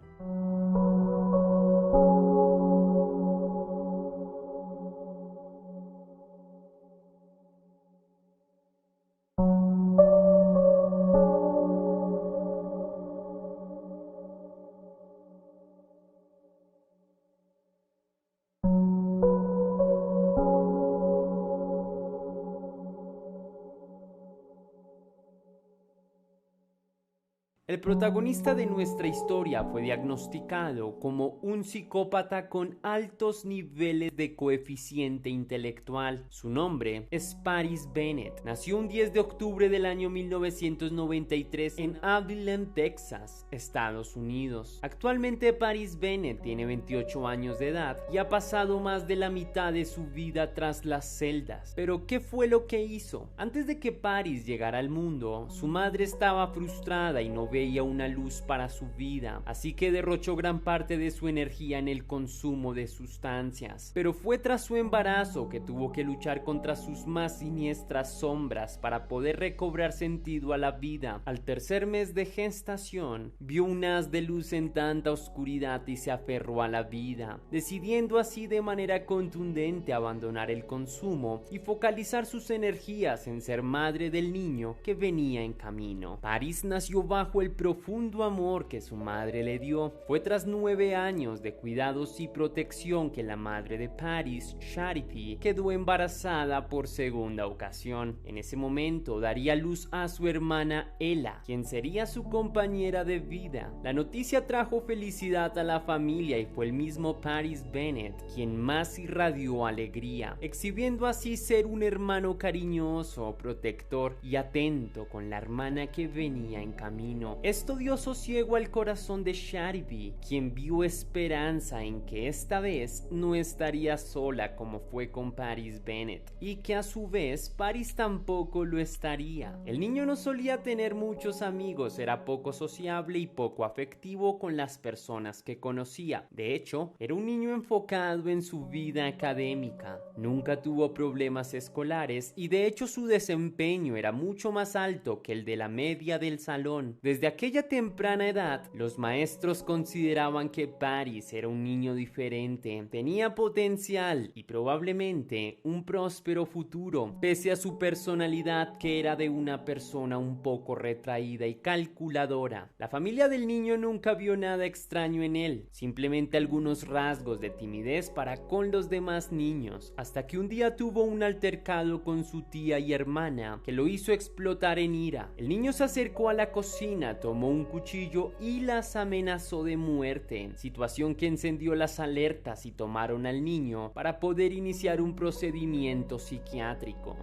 S1: El protagonista de nuestra historia fue diagnosticado como un psicópata con altos niveles de coeficiente intelectual. Su nombre es Paris Bennett. Nació un 10 de octubre del año 1993 en Abilene, Texas, Estados Unidos. Actualmente Paris Bennett tiene 28 años de edad y ha pasado más de la mitad de su vida tras las celdas. Pero ¿qué fue lo que hizo? Antes de que Paris llegara al mundo, su madre estaba frustrada y no veía una luz para su vida, así que derrochó gran parte de su energía en el consumo de sustancias. Pero fue tras su embarazo que tuvo que luchar contra sus más siniestras sombras para poder recobrar sentido a la vida. Al tercer mes de gestación, vio un haz de luz en tanta oscuridad y se aferró a la vida, decidiendo así de manera contundente abandonar el consumo y focalizar sus energías en ser madre del niño que venía en camino. Paris nació bajo el profundo amor que su madre le dio. Fue tras 9 años de cuidados y protección que la madre de Paris, Charity, quedó embarazada por segunda ocasión. En ese momento daría luz a su hermana Ella, quien sería su compañera de vida. La noticia trajo felicidad a la familia y fue el mismo Paris Bennett quien más irradió alegría, exhibiendo así ser un hermano cariñoso, protector y atento con la hermana que venía en camino. Esto dio sosiego al corazón de Charity, quien vio esperanza en que esta vez no estaría sola como fue con Paris Bennett, y que a su vez Paris tampoco lo estaría. El niño no solía tener muchos amigos, era poco sociable y poco afectivo con las personas que conocía. De hecho, era un niño enfocado en su vida académica. Nunca tuvo problemas escolares y de hecho su desempeño era mucho más alto que el de la media del salón. Desde Desde aquella temprana edad, los maestros consideraban que Paris era un niño diferente, tenía potencial y probablemente un próspero futuro, pese a su personalidad que era de una persona un poco retraída y calculadora. La familia del niño nunca vio nada extraño en él, simplemente algunos rasgos de timidez para con los demás niños, hasta que un día tuvo un altercado con su tía y hermana que lo hizo explotar en ira. El niño se acercó a la cocina, tomó un cuchillo y las amenazó de muerte, situación que encendió las alertas y tomaron al niño para poder iniciar un procedimiento psiquiátrico.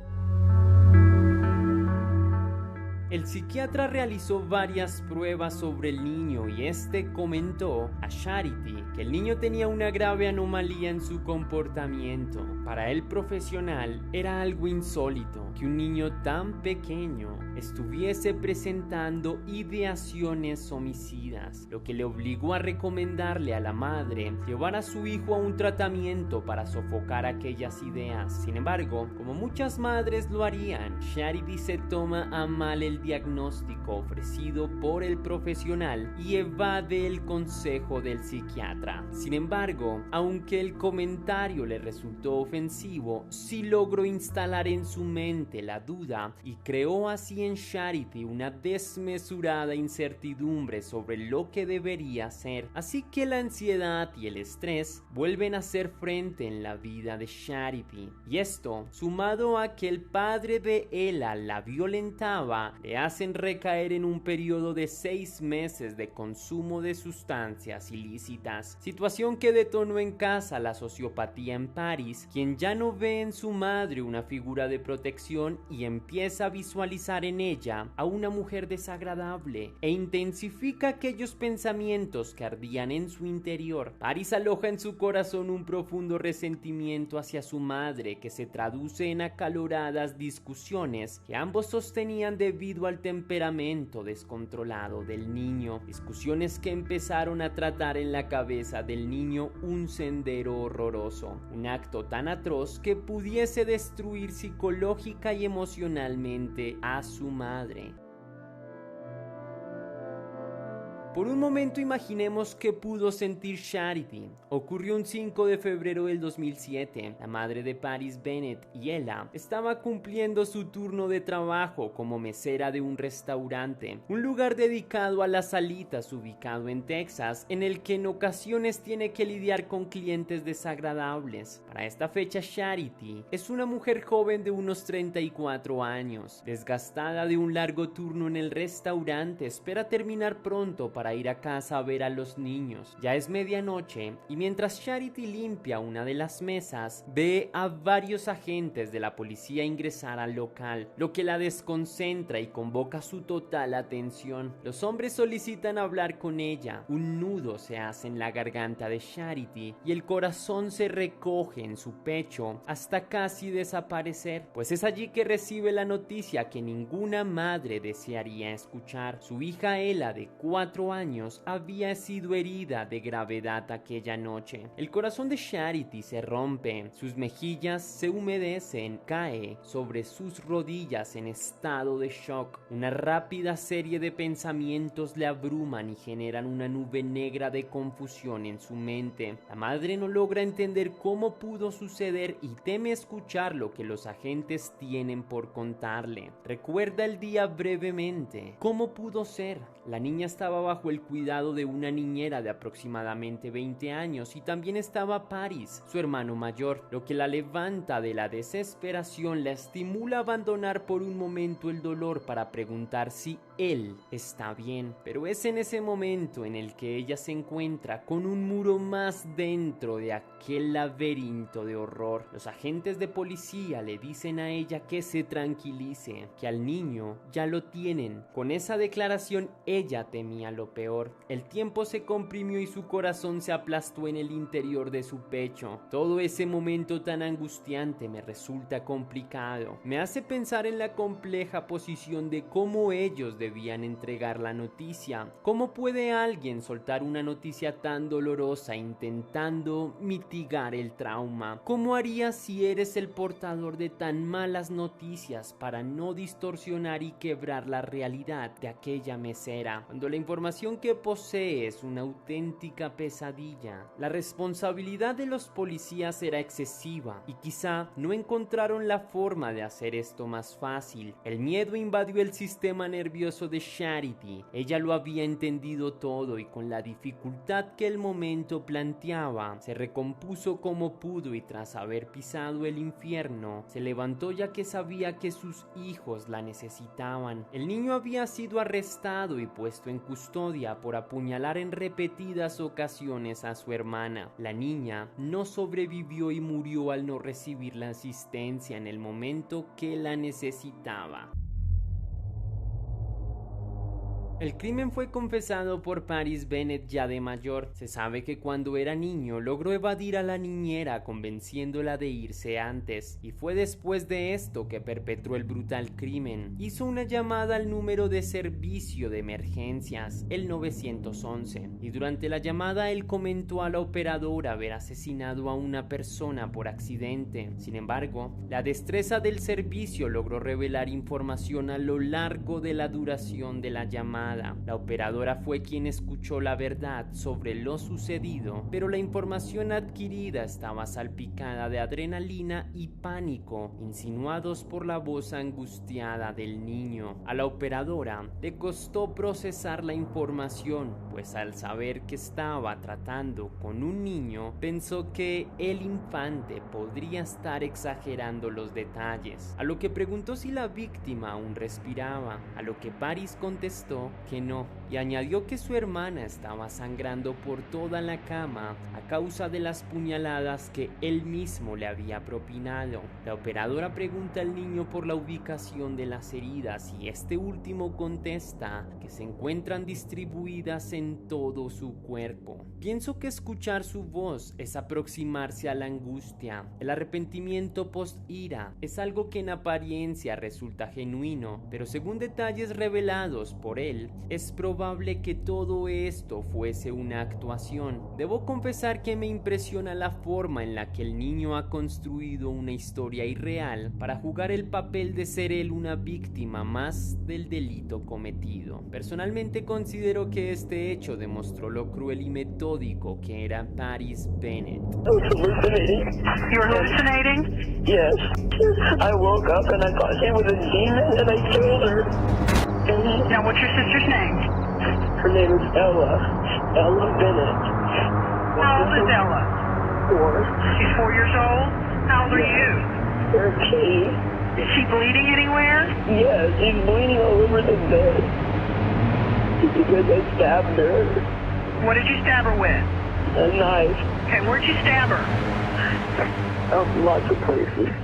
S1: El psiquiatra realizó varias pruebas sobre el niño y este comentó a Charity que el niño tenía una grave anomalía en su comportamiento. Para el profesional era algo insólito que un niño tan pequeño estuviese presentando ideaciones homicidas, lo que le obligó a recomendarle a la madre llevar a su hijo a un tratamiento para sofocar aquellas ideas. Sin embargo, como muchas madres lo harían, Charity se toma a mal el diagnóstico ofrecido por el profesional y evade el consejo del psiquiatra. Sin embargo, aunque el comentario le resultó ofensivo, sí logró instalar en su mente la duda y creó así en Charity una desmesurada incertidumbre sobre lo que debería ser. Así que la ansiedad y el estrés vuelven a hacer frente en la vida de Charity. Y esto, sumado a que el padre de Ella la violentaba, le hacen recaer en un periodo de 6 meses de consumo de sustancias ilícitas, situación que detonó en casa la sociopatía en Paris, quien ya no ve en su madre una figura de protección y empieza a visualizar en ella a una mujer desagradable e intensifica aquellos pensamientos que ardían en su interior. Paris aloja en su corazón un profundo resentimiento hacia su madre que se traduce en acaloradas discusiones que ambos sostenían debido al temperamento descontrolado del niño, discusiones que empezaron a tratar en la cabeza del niño un sendero horroroso, un acto tan atroz que pudiese destruir psicológica y emocionalmente a su madre. Por un momento imaginemos qué pudo sentir Charity. Ocurrió un 5 de febrero del 2007. La madre de Paris Bennett y Ella estaba cumpliendo su turno de trabajo como mesera de un restaurante, un lugar dedicado a las salitas ubicado en Texas, en el que en ocasiones tiene que lidiar con clientes desagradables. Para esta fecha, Charity es una mujer joven de unos 34 años, desgastada de un largo turno en el restaurante, espera terminar pronto para ir a casa a ver a los niños. Ya es medianoche y mientras Charity limpia una de las mesas, ve a varios agentes de la policía ingresar al local, lo que la desconcentra y convoca su total atención. Los hombres solicitan hablar con ella. Un nudo se hace en la garganta de Charity y el corazón se recoge en su pecho hasta casi desaparecer, pues es allí que recibe la noticia que ninguna madre desearía escuchar. Su hija Ella, de 4 años, había sido herida de gravedad aquella noche. El corazón de Charity se rompe, sus mejillas se humedecen, cae sobre sus rodillas en estado de shock. Una rápida serie de pensamientos le abruman y generan una nube negra de confusión en su mente. La madre no logra entender cómo pudo suceder y teme escuchar lo que los agentes tienen por contarle. Recuerda el día brevemente. ¿Cómo pudo ser? La niña estaba bajo el cuidado de una niñera de aproximadamente 20 años y también estaba Paris, su hermano mayor, lo que la levanta de la desesperación, la estimula a abandonar por un momento el dolor para preguntar si él está bien. Pero es en ese momento en el que ella se encuentra con un muro más dentro de aquel laberinto de horror. Los agentes de policía le dicen a ella que se tranquilice, que al niño ya lo tienen. Con esa declaración ella temía lo lo peor. El tiempo se comprimió y su corazón se aplastó en el interior de su pecho. Todo ese momento tan angustiante me resulta complicado. Me hace pensar en la compleja posición de cómo ellos debían entregar la noticia. ¿Cómo puede alguien soltar una noticia tan dolorosa intentando mitigar el trauma? ¿Cómo harías si eres el portador de tan malas noticias para no distorsionar y quebrar la realidad de aquella mesera, cuando la información que posee es una auténtica pesadilla? La responsabilidad de los policías era excesiva y quizá no encontraron la forma de hacer esto más fácil. El miedo invadió el sistema nervioso de Charity. Ella lo había entendido todo y con la dificultad que el momento planteaba, se recompuso como pudo y tras haber pisado el infierno, se levantó ya que sabía que sus hijos la necesitaban. El niño había sido arrestado y puesto en custodia por apuñalar en repetidas ocasiones a su hermana. La niña no sobrevivió y murió al no recibir la asistencia en el momento que la necesitaba. El crimen fue confesado por Paris Bennett ya de mayor. Se sabe que cuando era niño logró evadir a la niñera convenciéndola de irse antes, y fue después de esto que perpetró el brutal crimen. Hizo una llamada al número de servicio de emergencias, el 911, y durante la llamada él comentó a la operadora haber asesinado a una persona por accidente. Sin embargo, la destreza del servicio logró revelar información a lo largo de la duración de la llamada. La operadora fue quien escuchó la verdad sobre lo sucedido, pero la información adquirida estaba salpicada de adrenalina y pánico, insinuados por la voz angustiada del niño. A la operadora le costó procesar la información, pues al saber que estaba tratando con un niño, pensó que el infante podría estar exagerando los detalles, a lo que preguntó si la víctima aún respiraba, a lo que Paris contestó que no, y añadió que su hermana estaba sangrando por toda la cama a causa de las puñaladas que él mismo le había propinado. La operadora pregunta al niño por la ubicación de las heridas y este último contesta que se encuentran distribuidas en todo su cuerpo. Pienso que escuchar su voz es aproximarse a la angustia. El arrepentimiento post-ira es algo que en apariencia resulta genuino, pero según detalles revelados por él, es probable que todo esto fuese una actuación. Debo confesar que me impresiona la forma en la que el niño ha construido una historia irreal para jugar el papel de ser él una víctima más del delito cometido. Personalmente considero que este hecho demostró lo cruel y metódico que era Paris Bennett.
S5: I was hallucinating.
S6: You were hallucinating?
S5: Yes. I woke up and I thought she was a demon and I killed her.
S6: Now, what's your sister's name?
S5: Her name is Ella. Ella Bennett.
S6: How old is Ella?
S5: 4.
S6: She's 4 years old? How old are you?
S5: 13.
S6: Is she bleeding anywhere?
S5: Yes, she's bleeding all over the bed. Because I stabbed her.
S6: What did you stab her with?
S5: A knife.
S6: Okay, where'd you stab her?
S5: Lots of places.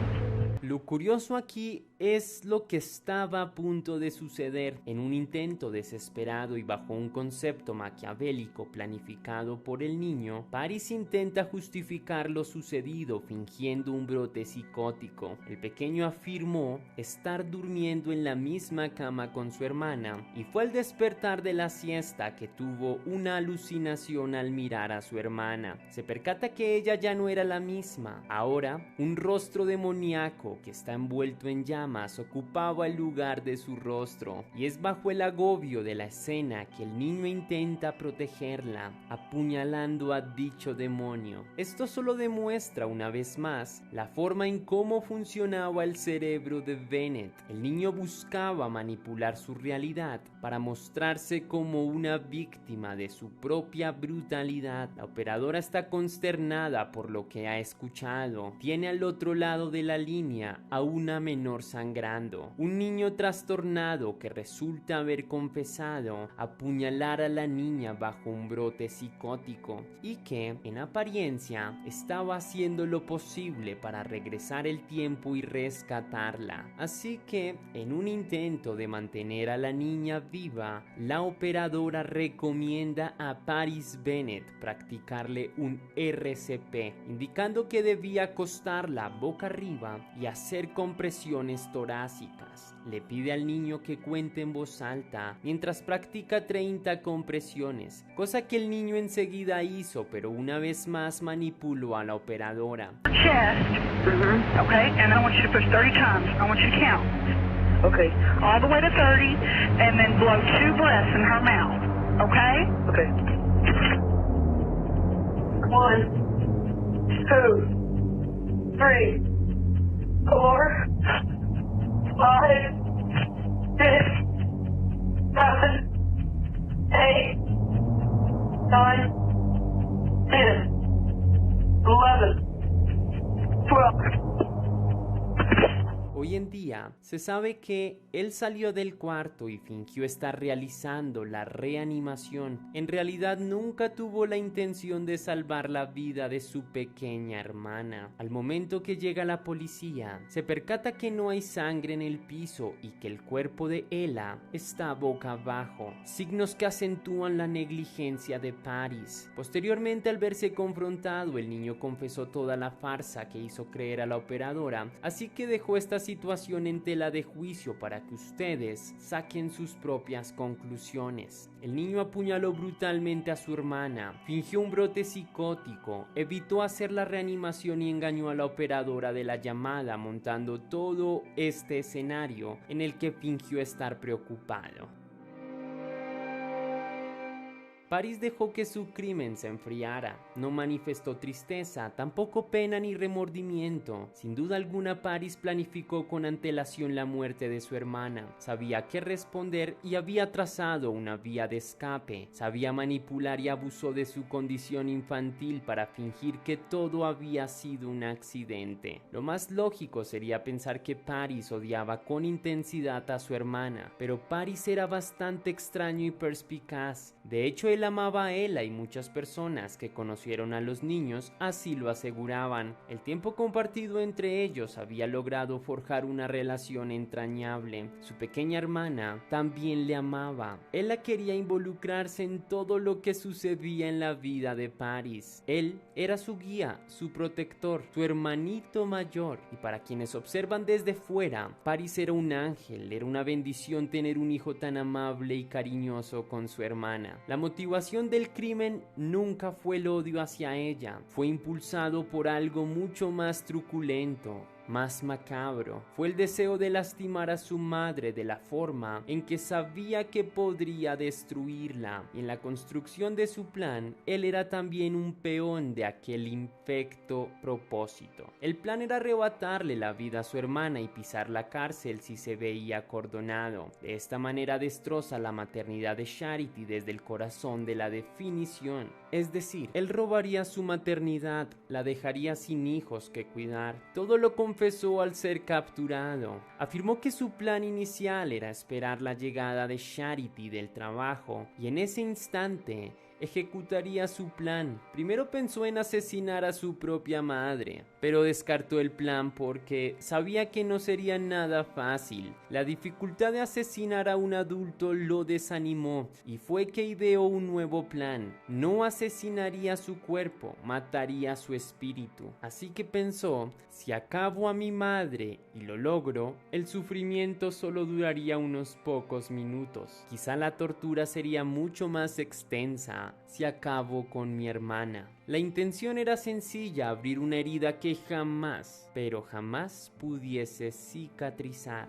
S1: Lo curioso aquí es lo que estaba a punto de suceder. En un intento desesperado y bajo un concepto maquiavélico planificado por el niño, Paris intenta justificar lo sucedido fingiendo un brote psicótico. El pequeño afirmó estar durmiendo en la misma cama con su hermana y fue al despertar de la siesta que tuvo una alucinación al mirar a su hermana. Se percata que ella ya no era la misma. Ahora, un rostro demoníaco que está envuelto en llamas ocupaba el lugar de su rostro, y es bajo el agobio de la escena que el niño intenta protegerla, apuñalando a dicho demonio. Esto solo demuestra una vez más la forma en cómo funcionaba el cerebro de Bennett. El niño buscaba manipular su realidad para mostrarse como una víctima de su propia brutalidad. La operadora está consternada por lo que ha escuchado. Tiene al otro lado de la línea a una menor sangrando. Un niño trastornado que resulta haber confesado apuñalar a la niña bajo un brote psicótico y que, en apariencia, estaba haciendo lo posible para regresar el tiempo y rescatarla. Así que, en un intento de mantener a la niña viva, la operadora recomienda a Paris Bennett practicarle un RCP, indicando que debía acostarla boca arriba y hacer compresiones torácicas. Le pide al niño que cuente en voz alta mientras practica 30 compresiones, cosa que el niño enseguida hizo, pero una vez más manipuló a la operadora.
S6: Chest. Okay, and I want you to push 30 times. I want you to count.
S5: Okay.
S6: All the way to 30, and then blow 2 breaths in her mouth. Okay?
S5: Okay. 1, 2, 3, 4, 5, 6, 7, 8, 9, 10, 11, 12.
S1: Hoy en día se sabe que él salió del cuarto y fingió estar realizando la reanimación. En realidad nunca tuvo la intención de salvar la vida de su pequeña hermana. Al momento que llega la policía, se percata que no hay sangre en el piso y que el cuerpo de Ella está boca abajo, signos que acentúan la negligencia de Paris. Posteriormente, al verse confrontado, el niño confesó toda la farsa que hizo creer a la operadora, así que dejó esta situación en tela de juicio para que ustedes saquen sus propias conclusiones. El niño apuñaló brutalmente a su hermana, fingió un brote psicótico, evitó hacer la reanimación y engañó a la operadora de la llamada, montando todo este escenario en el que fingió estar preocupado. Paris dejó que su crimen se enfriara, no manifestó tristeza, tampoco pena ni remordimiento. Sin duda alguna, Paris planificó con antelación la muerte de su hermana, sabía qué responder y había trazado una vía de escape, sabía manipular y abusó de su condición infantil para fingir que todo había sido un accidente. Lo más lógico sería pensar que Paris odiaba con intensidad a su hermana, pero Paris era bastante extraño y perspicaz. De hecho, él amaba a Ella y muchas personas que conocieron a los niños así lo aseguraban. El tiempo compartido entre ellos había logrado forjar una relación entrañable. Su pequeña hermana también le amaba. Ella quería involucrarse en todo lo que sucedía en la vida de Paris. Él era su guía, su protector, su hermanito mayor. Y para quienes observan desde fuera, Paris era un ángel, era una bendición tener un hijo tan amable y cariñoso con su hermana. La motivación del crimen nunca fue el odio hacia ella, fue impulsado por algo mucho más truculento, más macabro. Fue el deseo de lastimar a su madre de la forma en que sabía que podría destruirla. En la construcción de su plan, él era también un peón de aquel infecto propósito. El plan era arrebatarle la vida a su hermana y pisar la cárcel si se veía acordonado. De esta manera destroza la maternidad de Charity desde el corazón de la definición. Es decir, él robaría su maternidad, la dejaría sin hijos que cuidar. Todo lo confesó al ser capturado. Afirmó que su plan inicial era esperar la llegada de Charity del trabajo y en ese instante ejecutaría su plan. Primero pensó en asesinar a su propia madre, pero descartó el plan porque sabía que no sería nada fácil. La dificultad de asesinar a un adulto lo desanimó y fue que ideó un nuevo plan. No asesinaría su cuerpo, mataría su espíritu. Así que pensó, si acabo a mi madre y lo logro, el sufrimiento solo duraría unos pocos minutos. Quizá la tortura sería mucho más extensa si acabo con mi hermana. La intención era sencilla, abrir una herida que jamás, pero jamás pudiese cicatrizar.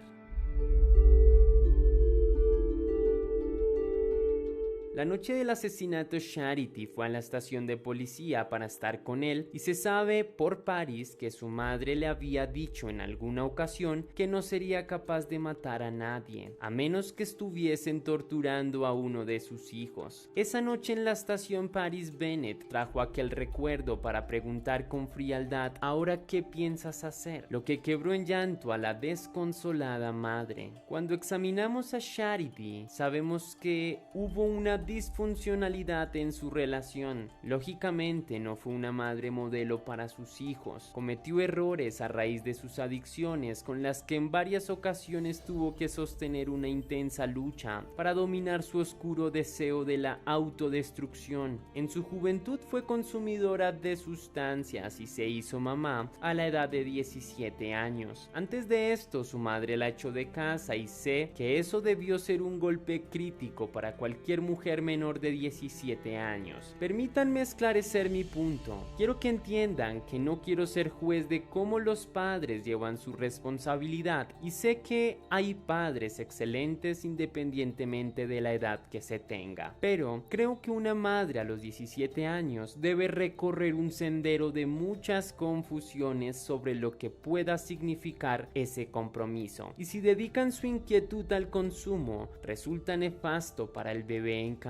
S1: La noche del asesinato, Charity fue a la estación de policía para estar con él y se sabe por Paris que su madre le había dicho en alguna ocasión que no sería capaz de matar a nadie, a menos que estuviesen torturando a uno de sus hijos. Esa noche en la estación, Paris Bennett trajo aquel recuerdo para preguntar con frialdad: ¿ahora qué piensas hacer? Lo que quebró en llanto a la desconsolada madre. Cuando examinamos a Charity, sabemos que hubo una disfuncionalidad en su relación. Lógicamente no fue una madre modelo para sus hijos. Cometió errores a raíz de sus adicciones, con las que en varias ocasiones tuvo que sostener una intensa lucha para dominar su oscuro deseo de la autodestrucción. En su juventud fue consumidora de sustancias y se hizo mamá a la edad de 17 años. Antes de esto, su madre la echó de casa y sé que eso debió ser un golpe crítico para cualquier mujer menor de 17 años. Permítanme esclarecer mi punto. Quiero que entiendan que no quiero ser juez de cómo los padres llevan su responsabilidad, y sé que hay padres excelentes independientemente de la edad que se tenga, pero creo que una madre a los 17 años debe recorrer un sendero de muchas confusiones sobre lo que pueda significar ese compromiso, y si dedican su inquietud al consumo, resulta nefasto para el bebé en camino,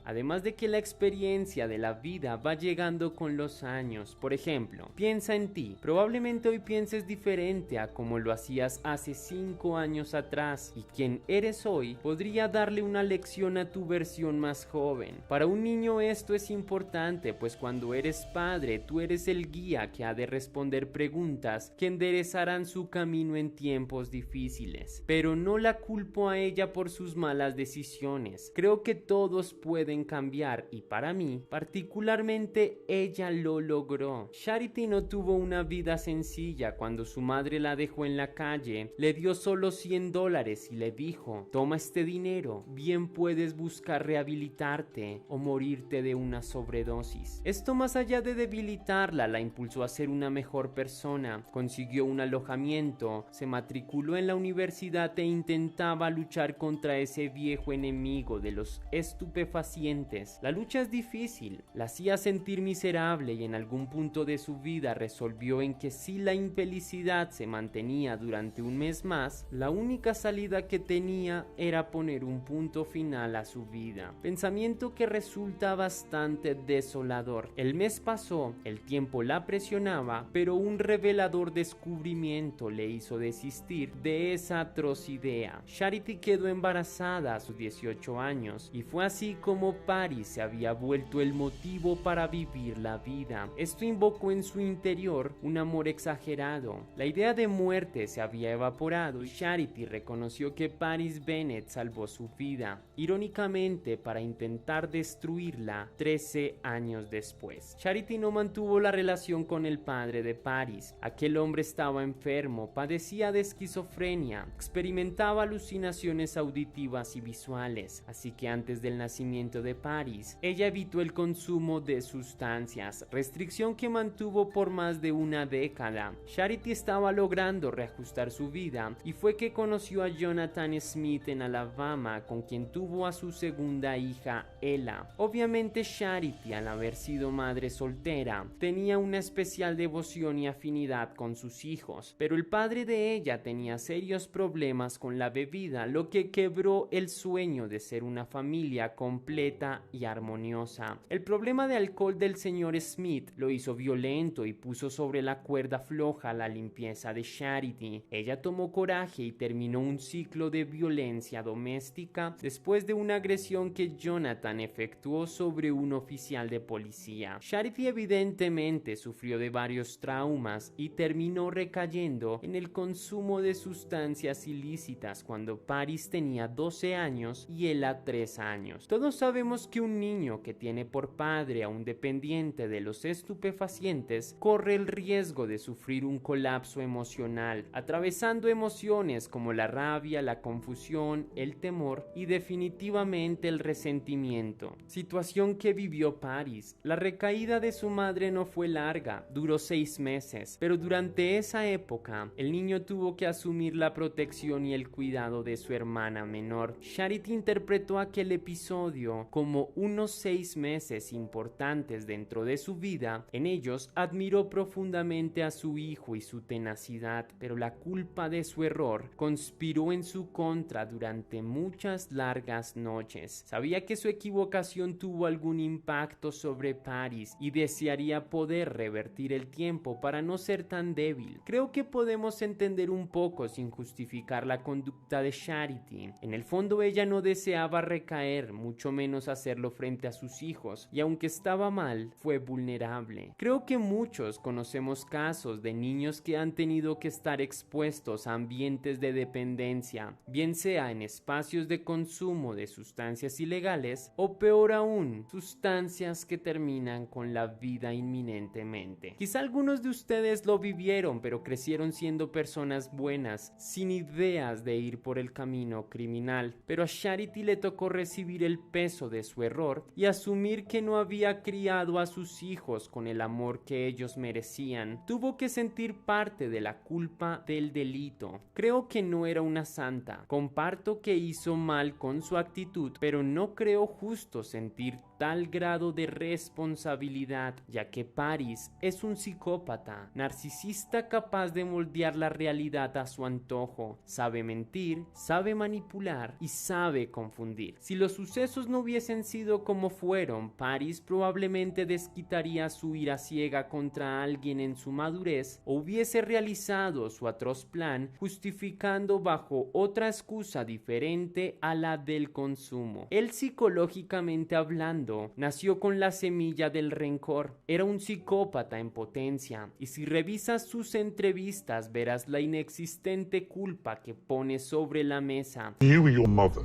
S1: además de que la experiencia de la vida va llegando con los años. Por ejemplo, piensa en ti. Probablemente hoy pienses diferente a como lo hacías hace 5 años atrás, y quien eres hoy podría darle una lección a tu versión más joven. Para un niño esto es importante, pues cuando eres padre, tú eres el guía que ha de responder preguntas que enderezarán su camino en tiempos difíciles. Pero no la culpo a ella por sus malas decisiones. Creo que todos pueden cambiar, y para mí, particularmente, ella lo logró. Charity no tuvo una vida sencilla. Cuando su madre la dejó en la calle, le dio solo $100 y le dijo: toma este dinero, bien puedes buscar rehabilitarte o morirte de una sobredosis. Esto, más allá de debilitarla, la impulsó a ser una mejor persona. Consiguió un alojamiento, se matriculó en la universidad e intentaba luchar contra ese viejo enemigo de los estupefacientes. La lucha es difícil, la hacía sentir miserable, y en algún punto de su vida resolvió en que si la infelicidad se mantenía durante un mes más, la única salida que tenía era poner un punto final a su vida. Pensamiento que resulta bastante desolador. El mes pasó, el tiempo la presionaba, pero un revelador descubrimiento le hizo desistir de esa atroz idea. Charity quedó embarazada a sus 18 años, y fue así como Paris se había vuelto el motivo para vivir la vida. Esto invocó en su interior un amor exagerado. La idea de muerte se había evaporado y Charity reconoció que Paris Bennett salvó su vida, irónicamente para intentar destruirla 13 años después. Charity no mantuvo la relación con el padre de Paris. Aquel hombre estaba enfermo, padecía de esquizofrenia, experimentaba alucinaciones auditivas y visuales, así que antes del nacimiento de Paris, ella evitó el consumo de sustancias, restricción que mantuvo por más de una década. Charity estaba logrando reajustar su vida, y fue que conoció a Jonathan Smith en Alabama, con quien tuvo a su segunda hija, Ella. Obviamente Charity, al haber sido madre soltera, tenía una especial devoción y afinidad con sus hijos, pero el padre de ella tenía serios problemas con la bebida, lo que quebró el sueño de ser una familia completa y armoniosa. El problema de alcohol del señor Smith lo hizo violento y puso sobre la cuerda floja la limpieza de Charity. Ella tomó coraje y terminó un ciclo de violencia doméstica después de una agresión que Jonathan efectuó sobre un oficial de policía. Charity evidentemente sufrió de varios traumas y terminó recayendo en el consumo de sustancias ilícitas cuando Paris tenía 12 años y Ella 3 años. Todos sabemos que un niño que tiene por padre a un dependiente de los estupefacientes corre el riesgo de sufrir un colapso emocional, atravesando emociones como la rabia, la confusión, el temor y definitivamente el resentimiento. Situación que vivió Paris. La recaída de su madre no fue larga, duró 6 meses, pero durante esa época el niño tuvo que asumir la protección y el cuidado de su hermana menor. Charity interpretó aquel episodio episodio como unos 6 meses importantes dentro de su vida. En ellos admiró profundamente a su hijo y su tenacidad, pero la culpa de su error conspiró en su contra durante muchas largas noches. Sabía que su equivocación tuvo algún impacto sobre Paris y desearía poder revertir el tiempo para no ser tan débil. Creo que podemos entender un poco sin justificar la conducta de Charity. En el fondo ella no deseaba recaer, mucho menos hacerlo frente a sus hijos, y aunque estaba mal, fue vulnerable. Creo que muchos conocemos casos de niños que han tenido que estar expuestos a ambientes de dependencia, bien sea en espacios de consumo de sustancias ilegales o peor aún, sustancias que terminan con la vida inminentemente. Quizá algunos de ustedes lo vivieron, pero crecieron siendo personas buenas, sin ideas de ir por el camino criminal. Pero a Charity le tocó recibir el peso de su error y asumir que no había criado a sus hijos con el amor que ellos merecían. Tuvo que sentir parte de la culpa del delito. Creo que no era una santa. Comparto que hizo mal con su actitud, pero no creo justo sentir tal grado de responsabilidad, ya que Paris es un psicópata, narcisista capaz de moldear la realidad a su antojo. Sabe mentir, sabe manipular y sabe confundir. Si los sucesos no hubiesen sido como fueron, Paris probablemente desquitaría su ira ciega contra alguien en su madurez o hubiese realizado su atroz plan justificando bajo otra excusa diferente a la del consumo. Él, psicológicamente hablando, nació con la semilla del rencor. Era un psicópata en potencia, y si revisas sus entrevistas verás la inexistente culpa que pone sobre la mesa.
S7: You were your mother.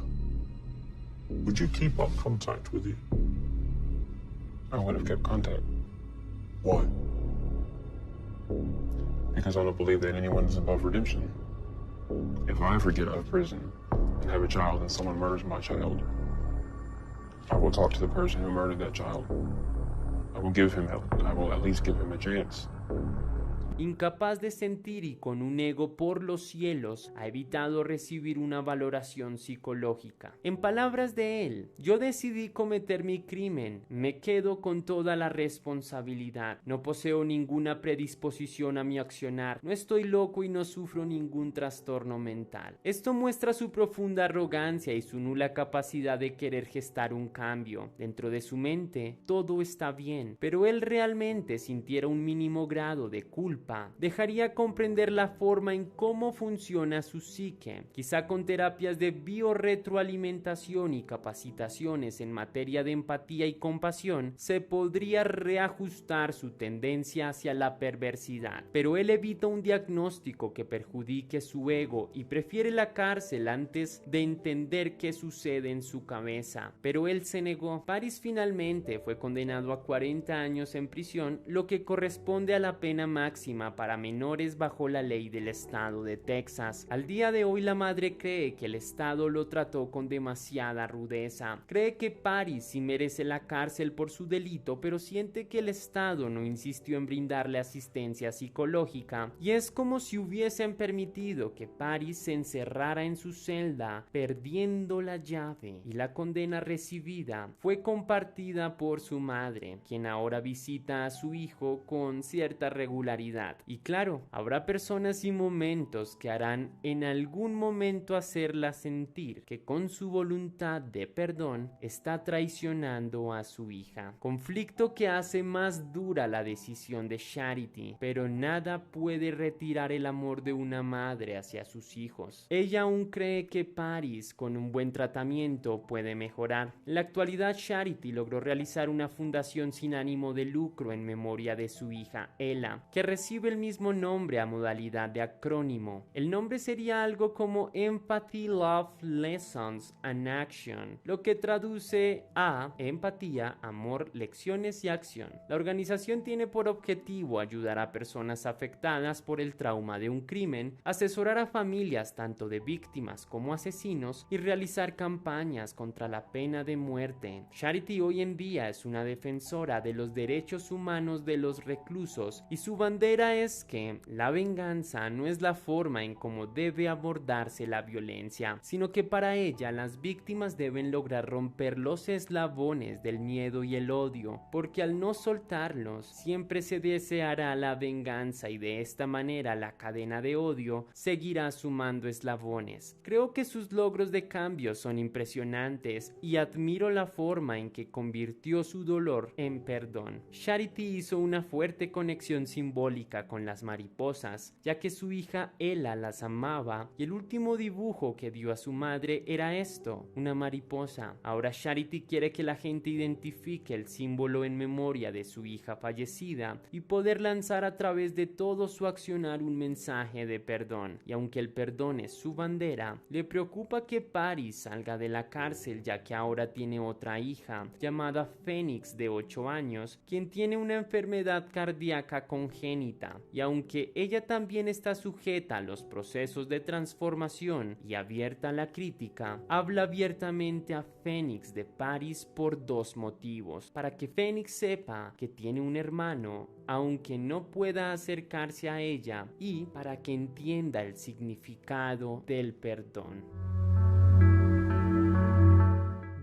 S7: Would you keep up contact with you?
S8: I would have kept contact.
S7: Why?
S8: Because I don't believe that anyone is above redemption. If I ever get out of prison and have a child and someone murders my child, I will talk to the person who murdered that child. I will at least give him a chance.
S1: Incapaz de sentir y con un ego por los cielos, ha evitado recibir una valoración psicológica. En palabras de él, yo decidí cometer mi crimen, me quedo con toda la responsabilidad, no poseo ninguna predisposición a mi accionar, no estoy loco y no sufro ningún trastorno mental. Esto muestra su profunda arrogancia y su nula capacidad de querer gestar un cambio. Dentro de su mente, todo está bien, pero él realmente sintiera un mínimo grado de culpa, dejaría comprender la forma en cómo funciona su psique. Quizá con terapias de biorretroalimentación y capacitaciones en materia de empatía y compasión se podría reajustar su tendencia hacia la perversidad, pero él evita un diagnóstico que perjudique su ego y prefiere la cárcel antes de entender qué sucede en su cabeza. Pero él se negó. Paris finalmente fue condenado a 40 años en prisión, lo que corresponde a la pena máxima para menores bajo la ley del estado de Texas. Al día de hoy la madre cree que el estado lo trató con demasiada rudeza. Cree que Paris sí merece la cárcel por su delito, pero siente que el estado no insistió en brindarle asistencia psicológica y es como si hubiesen permitido que Paris se encerrara en su celda, perdiendo la llave, y la condena recibida fue compartida por su madre, quien ahora visita a su hijo con cierta regularidad. Y claro, habrá personas y momentos que harán en algún momento hacerla sentir que con su voluntad de perdón está traicionando a su hija. Conflicto que hace más dura la decisión de Charity, pero nada puede retirar el amor de una madre hacia sus hijos. Ella aún cree que Paris, con un buen tratamiento, puede mejorar. En la actualidad, Charity logró realizar una fundación sin ánimo de lucro en memoria de su hija, Ella, que recibe el mismo nombre a modalidad de acrónimo. El nombre sería algo como Empathy, Love, Lessons and Action, lo que traduce a empatía, amor, lecciones y acción. La organización tiene por objetivo ayudar a personas afectadas por el trauma de un crimen, asesorar a familias tanto de víctimas como asesinos y realizar campañas contra la pena de muerte. Charity hoy en día es una defensora de los derechos humanos de los reclusos y su bandera tercera es que la venganza no es la forma en cómo debe abordarse la violencia, sino que para ella las víctimas deben lograr romper los eslabones del miedo y el odio, porque al no soltarlos siempre se deseará la venganza y de esta manera la cadena de odio seguirá sumando eslabones. Creo que sus logros de cambio son impresionantes y admiro la forma en que convirtió su dolor en perdón. Charity hizo una fuerte conexión simbólica con las mariposas, ya que su hija Ella las amaba y el último dibujo que dio a su madre era esto, una mariposa. Ahora Charity quiere que la gente identifique el símbolo en memoria de su hija fallecida y poder lanzar a través de todo su accionar un mensaje de perdón. Y aunque el perdón es su bandera, le preocupa que Paris salga de la cárcel, ya que ahora tiene otra hija llamada Phoenix de 8 años, quien tiene una enfermedad cardíaca congénita, y aunque ella también está sujeta a los procesos de transformación y abierta a la crítica, habla abiertamente a Phoenix de Paris por dos motivos: para que Phoenix sepa que tiene un hermano aunque no pueda acercarse a ella, y para que entienda el significado del perdón.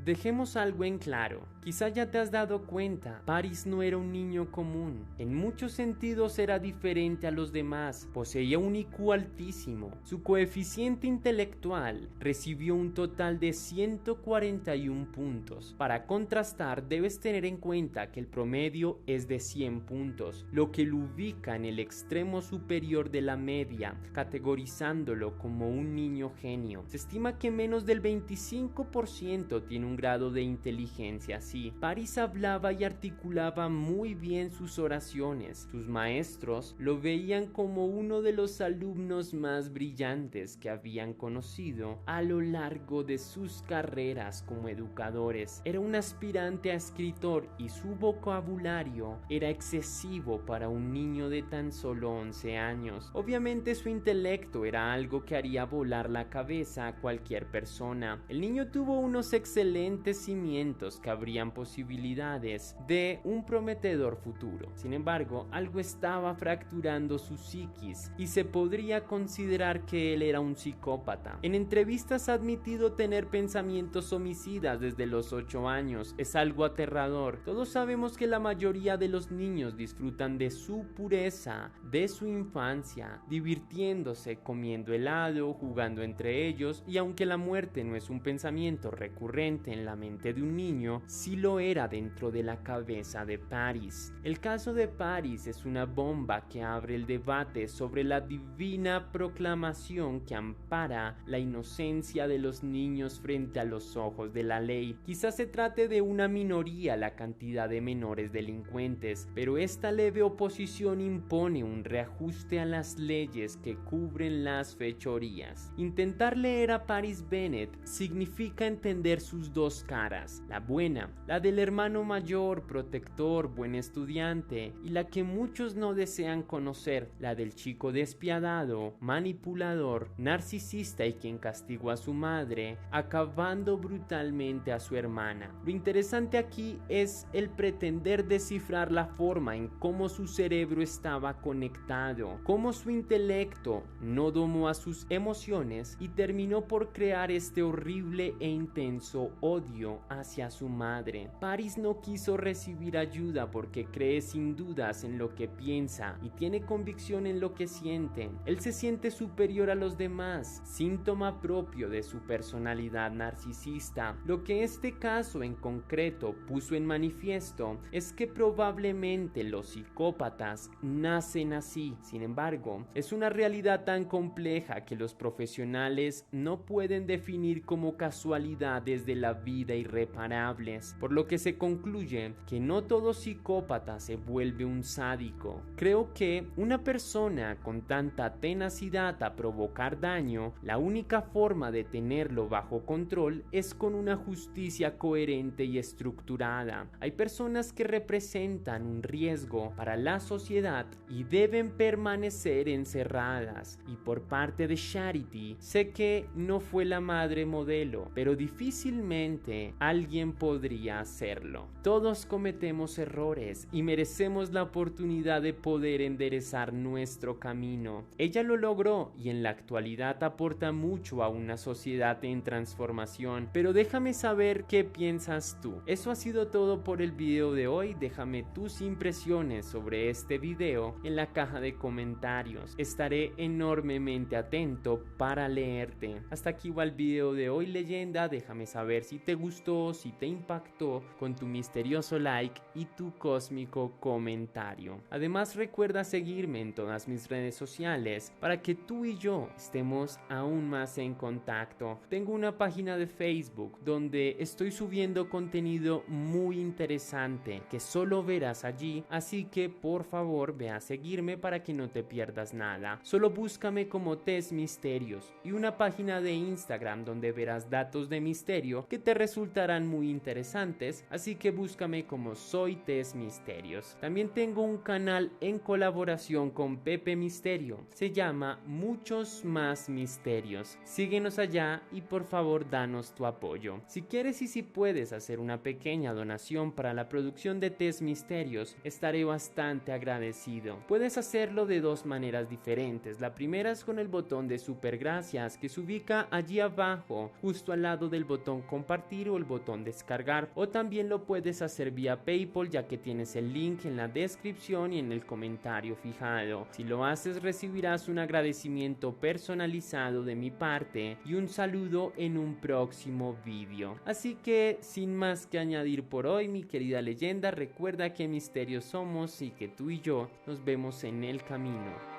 S1: Dejemos algo en claro, quizá ya te has dado cuenta, Paris no era un niño común, en muchos sentidos era diferente a los demás, poseía un IQ altísimo, su coeficiente intelectual recibió un total de 141 puntos, para contrastar debes tener en cuenta que el promedio es de 100 puntos, lo que lo ubica en el extremo superior de la media, categorizándolo como un niño genio. Se estima que menos del 25% tiene un grado de inteligencia así. Paris hablaba y articulaba muy bien sus oraciones. Sus maestros lo veían como uno de los alumnos más brillantes que habían conocido a lo largo de sus carreras como educadores. Era un aspirante a escritor y su vocabulario era excesivo para un niño de tan solo 11 años. Obviamente su intelecto era algo que haría volar la cabeza a cualquier persona. El niño tuvo unos excelentes cimientos que abrían posibilidades de un prometedor futuro. Sin embargo, algo estaba fracturando su psiquis y se podría considerar que él era un psicópata. En entrevistas ha admitido tener pensamientos homicidas desde los 8 años. Es algo aterrador. Todos sabemos que la mayoría de los niños disfrutan de su pureza, de su infancia, divirtiéndose, comiendo helado, jugando entre ellos, y aunque la muerte no es un pensamiento recurrente en la mente de un niño, sí lo era dentro de la cabeza de Paris. El caso de Paris es una bomba que abre el debate sobre la divina proclamación que ampara la inocencia de los niños frente a los ojos de la ley. Quizás se trate de una minoría la cantidad de menores delincuentes, pero esta leve oposición impone un reajuste a las leyes que cubren las fechorías. Intentar leer a Paris Bennett significa entender sus dos caras, la buena, la del hermano mayor, protector, buen estudiante, y la que muchos no desean conocer, la del chico despiadado, manipulador, narcisista y quien castigó a su madre, acabando brutalmente a su hermana. Lo interesante aquí es el pretender descifrar la forma en cómo su cerebro estaba conectado, cómo su intelecto no domó a sus emociones y terminó por crear este horrible e intenso odio hacia su madre. Paris no quiso recibir ayuda porque cree sin dudas en lo que piensa y tiene convicción en lo que siente. Él se siente superior a los demás, síntoma propio de su personalidad narcisista. Lo que este caso en concreto puso en manifiesto es que probablemente los psicópatas nacen así. Sin embargo, es una realidad tan compleja que los profesionales no pueden definir como casualidades de la vida irreparables, por lo que se concluye que no todo psicópata se vuelve un sádico. Creo que una persona con tanta tenacidad a provocar daño, la única forma de tenerlo bajo control es con una justicia coherente y estructurada. Hay personas que representan un riesgo para la sociedad y deben permanecer encerradas, y por parte de Charity sé que no fue la madre modelo, pero difícilmente seguramente alguien podría hacerlo. Todos cometemos errores y merecemos la oportunidad de poder enderezar nuestro camino. Ella lo logró y en la actualidad aporta mucho a una sociedad en transformación, pero déjame saber qué piensas tú. Eso ha sido todo por el video de hoy. Déjame tus impresiones sobre este video en la caja de comentarios. Estaré enormemente atento para leerte. Hasta aquí va el video de hoy, leyenda. Déjame saber si te gustó, si te impactó, con tu misterioso like y tu cósmico comentario. Además, recuerda seguirme en todas mis redes sociales para que tú y yo estemos aún más en contacto. Tengo una página de Facebook donde estoy subiendo contenido muy interesante que solo verás allí, así que por favor ve a seguirme para que no te pierdas nada. Solo búscame como Tess Misterios, y una página de Instagram donde verás datos de misterio que te resultarán muy interesantes, así que búscame como Soy Tess Misterios. También tengo un canal en colaboración con Pepe Misterio, se llama Muchos Más Misterios. Síguenos allá y por favor danos tu apoyo. Si quieres y si puedes hacer una pequeña donación para la producción de Tess Misterios, estaré bastante agradecido. Puedes hacerlo de dos maneras diferentes. La primera es con el botón de super gracias que se ubica allí abajo, justo al lado del botón compartir o el botón descargar, o también lo puedes hacer vía PayPal, ya que tienes el link en la descripción y en el comentario fijado. Si lo haces, recibirás un agradecimiento personalizado de mi parte y un saludo en un próximo vídeo. Así que sin más que añadir por hoy, mi querida leyenda, recuerda que misterios somos y que tú y yo nos vemos en el camino.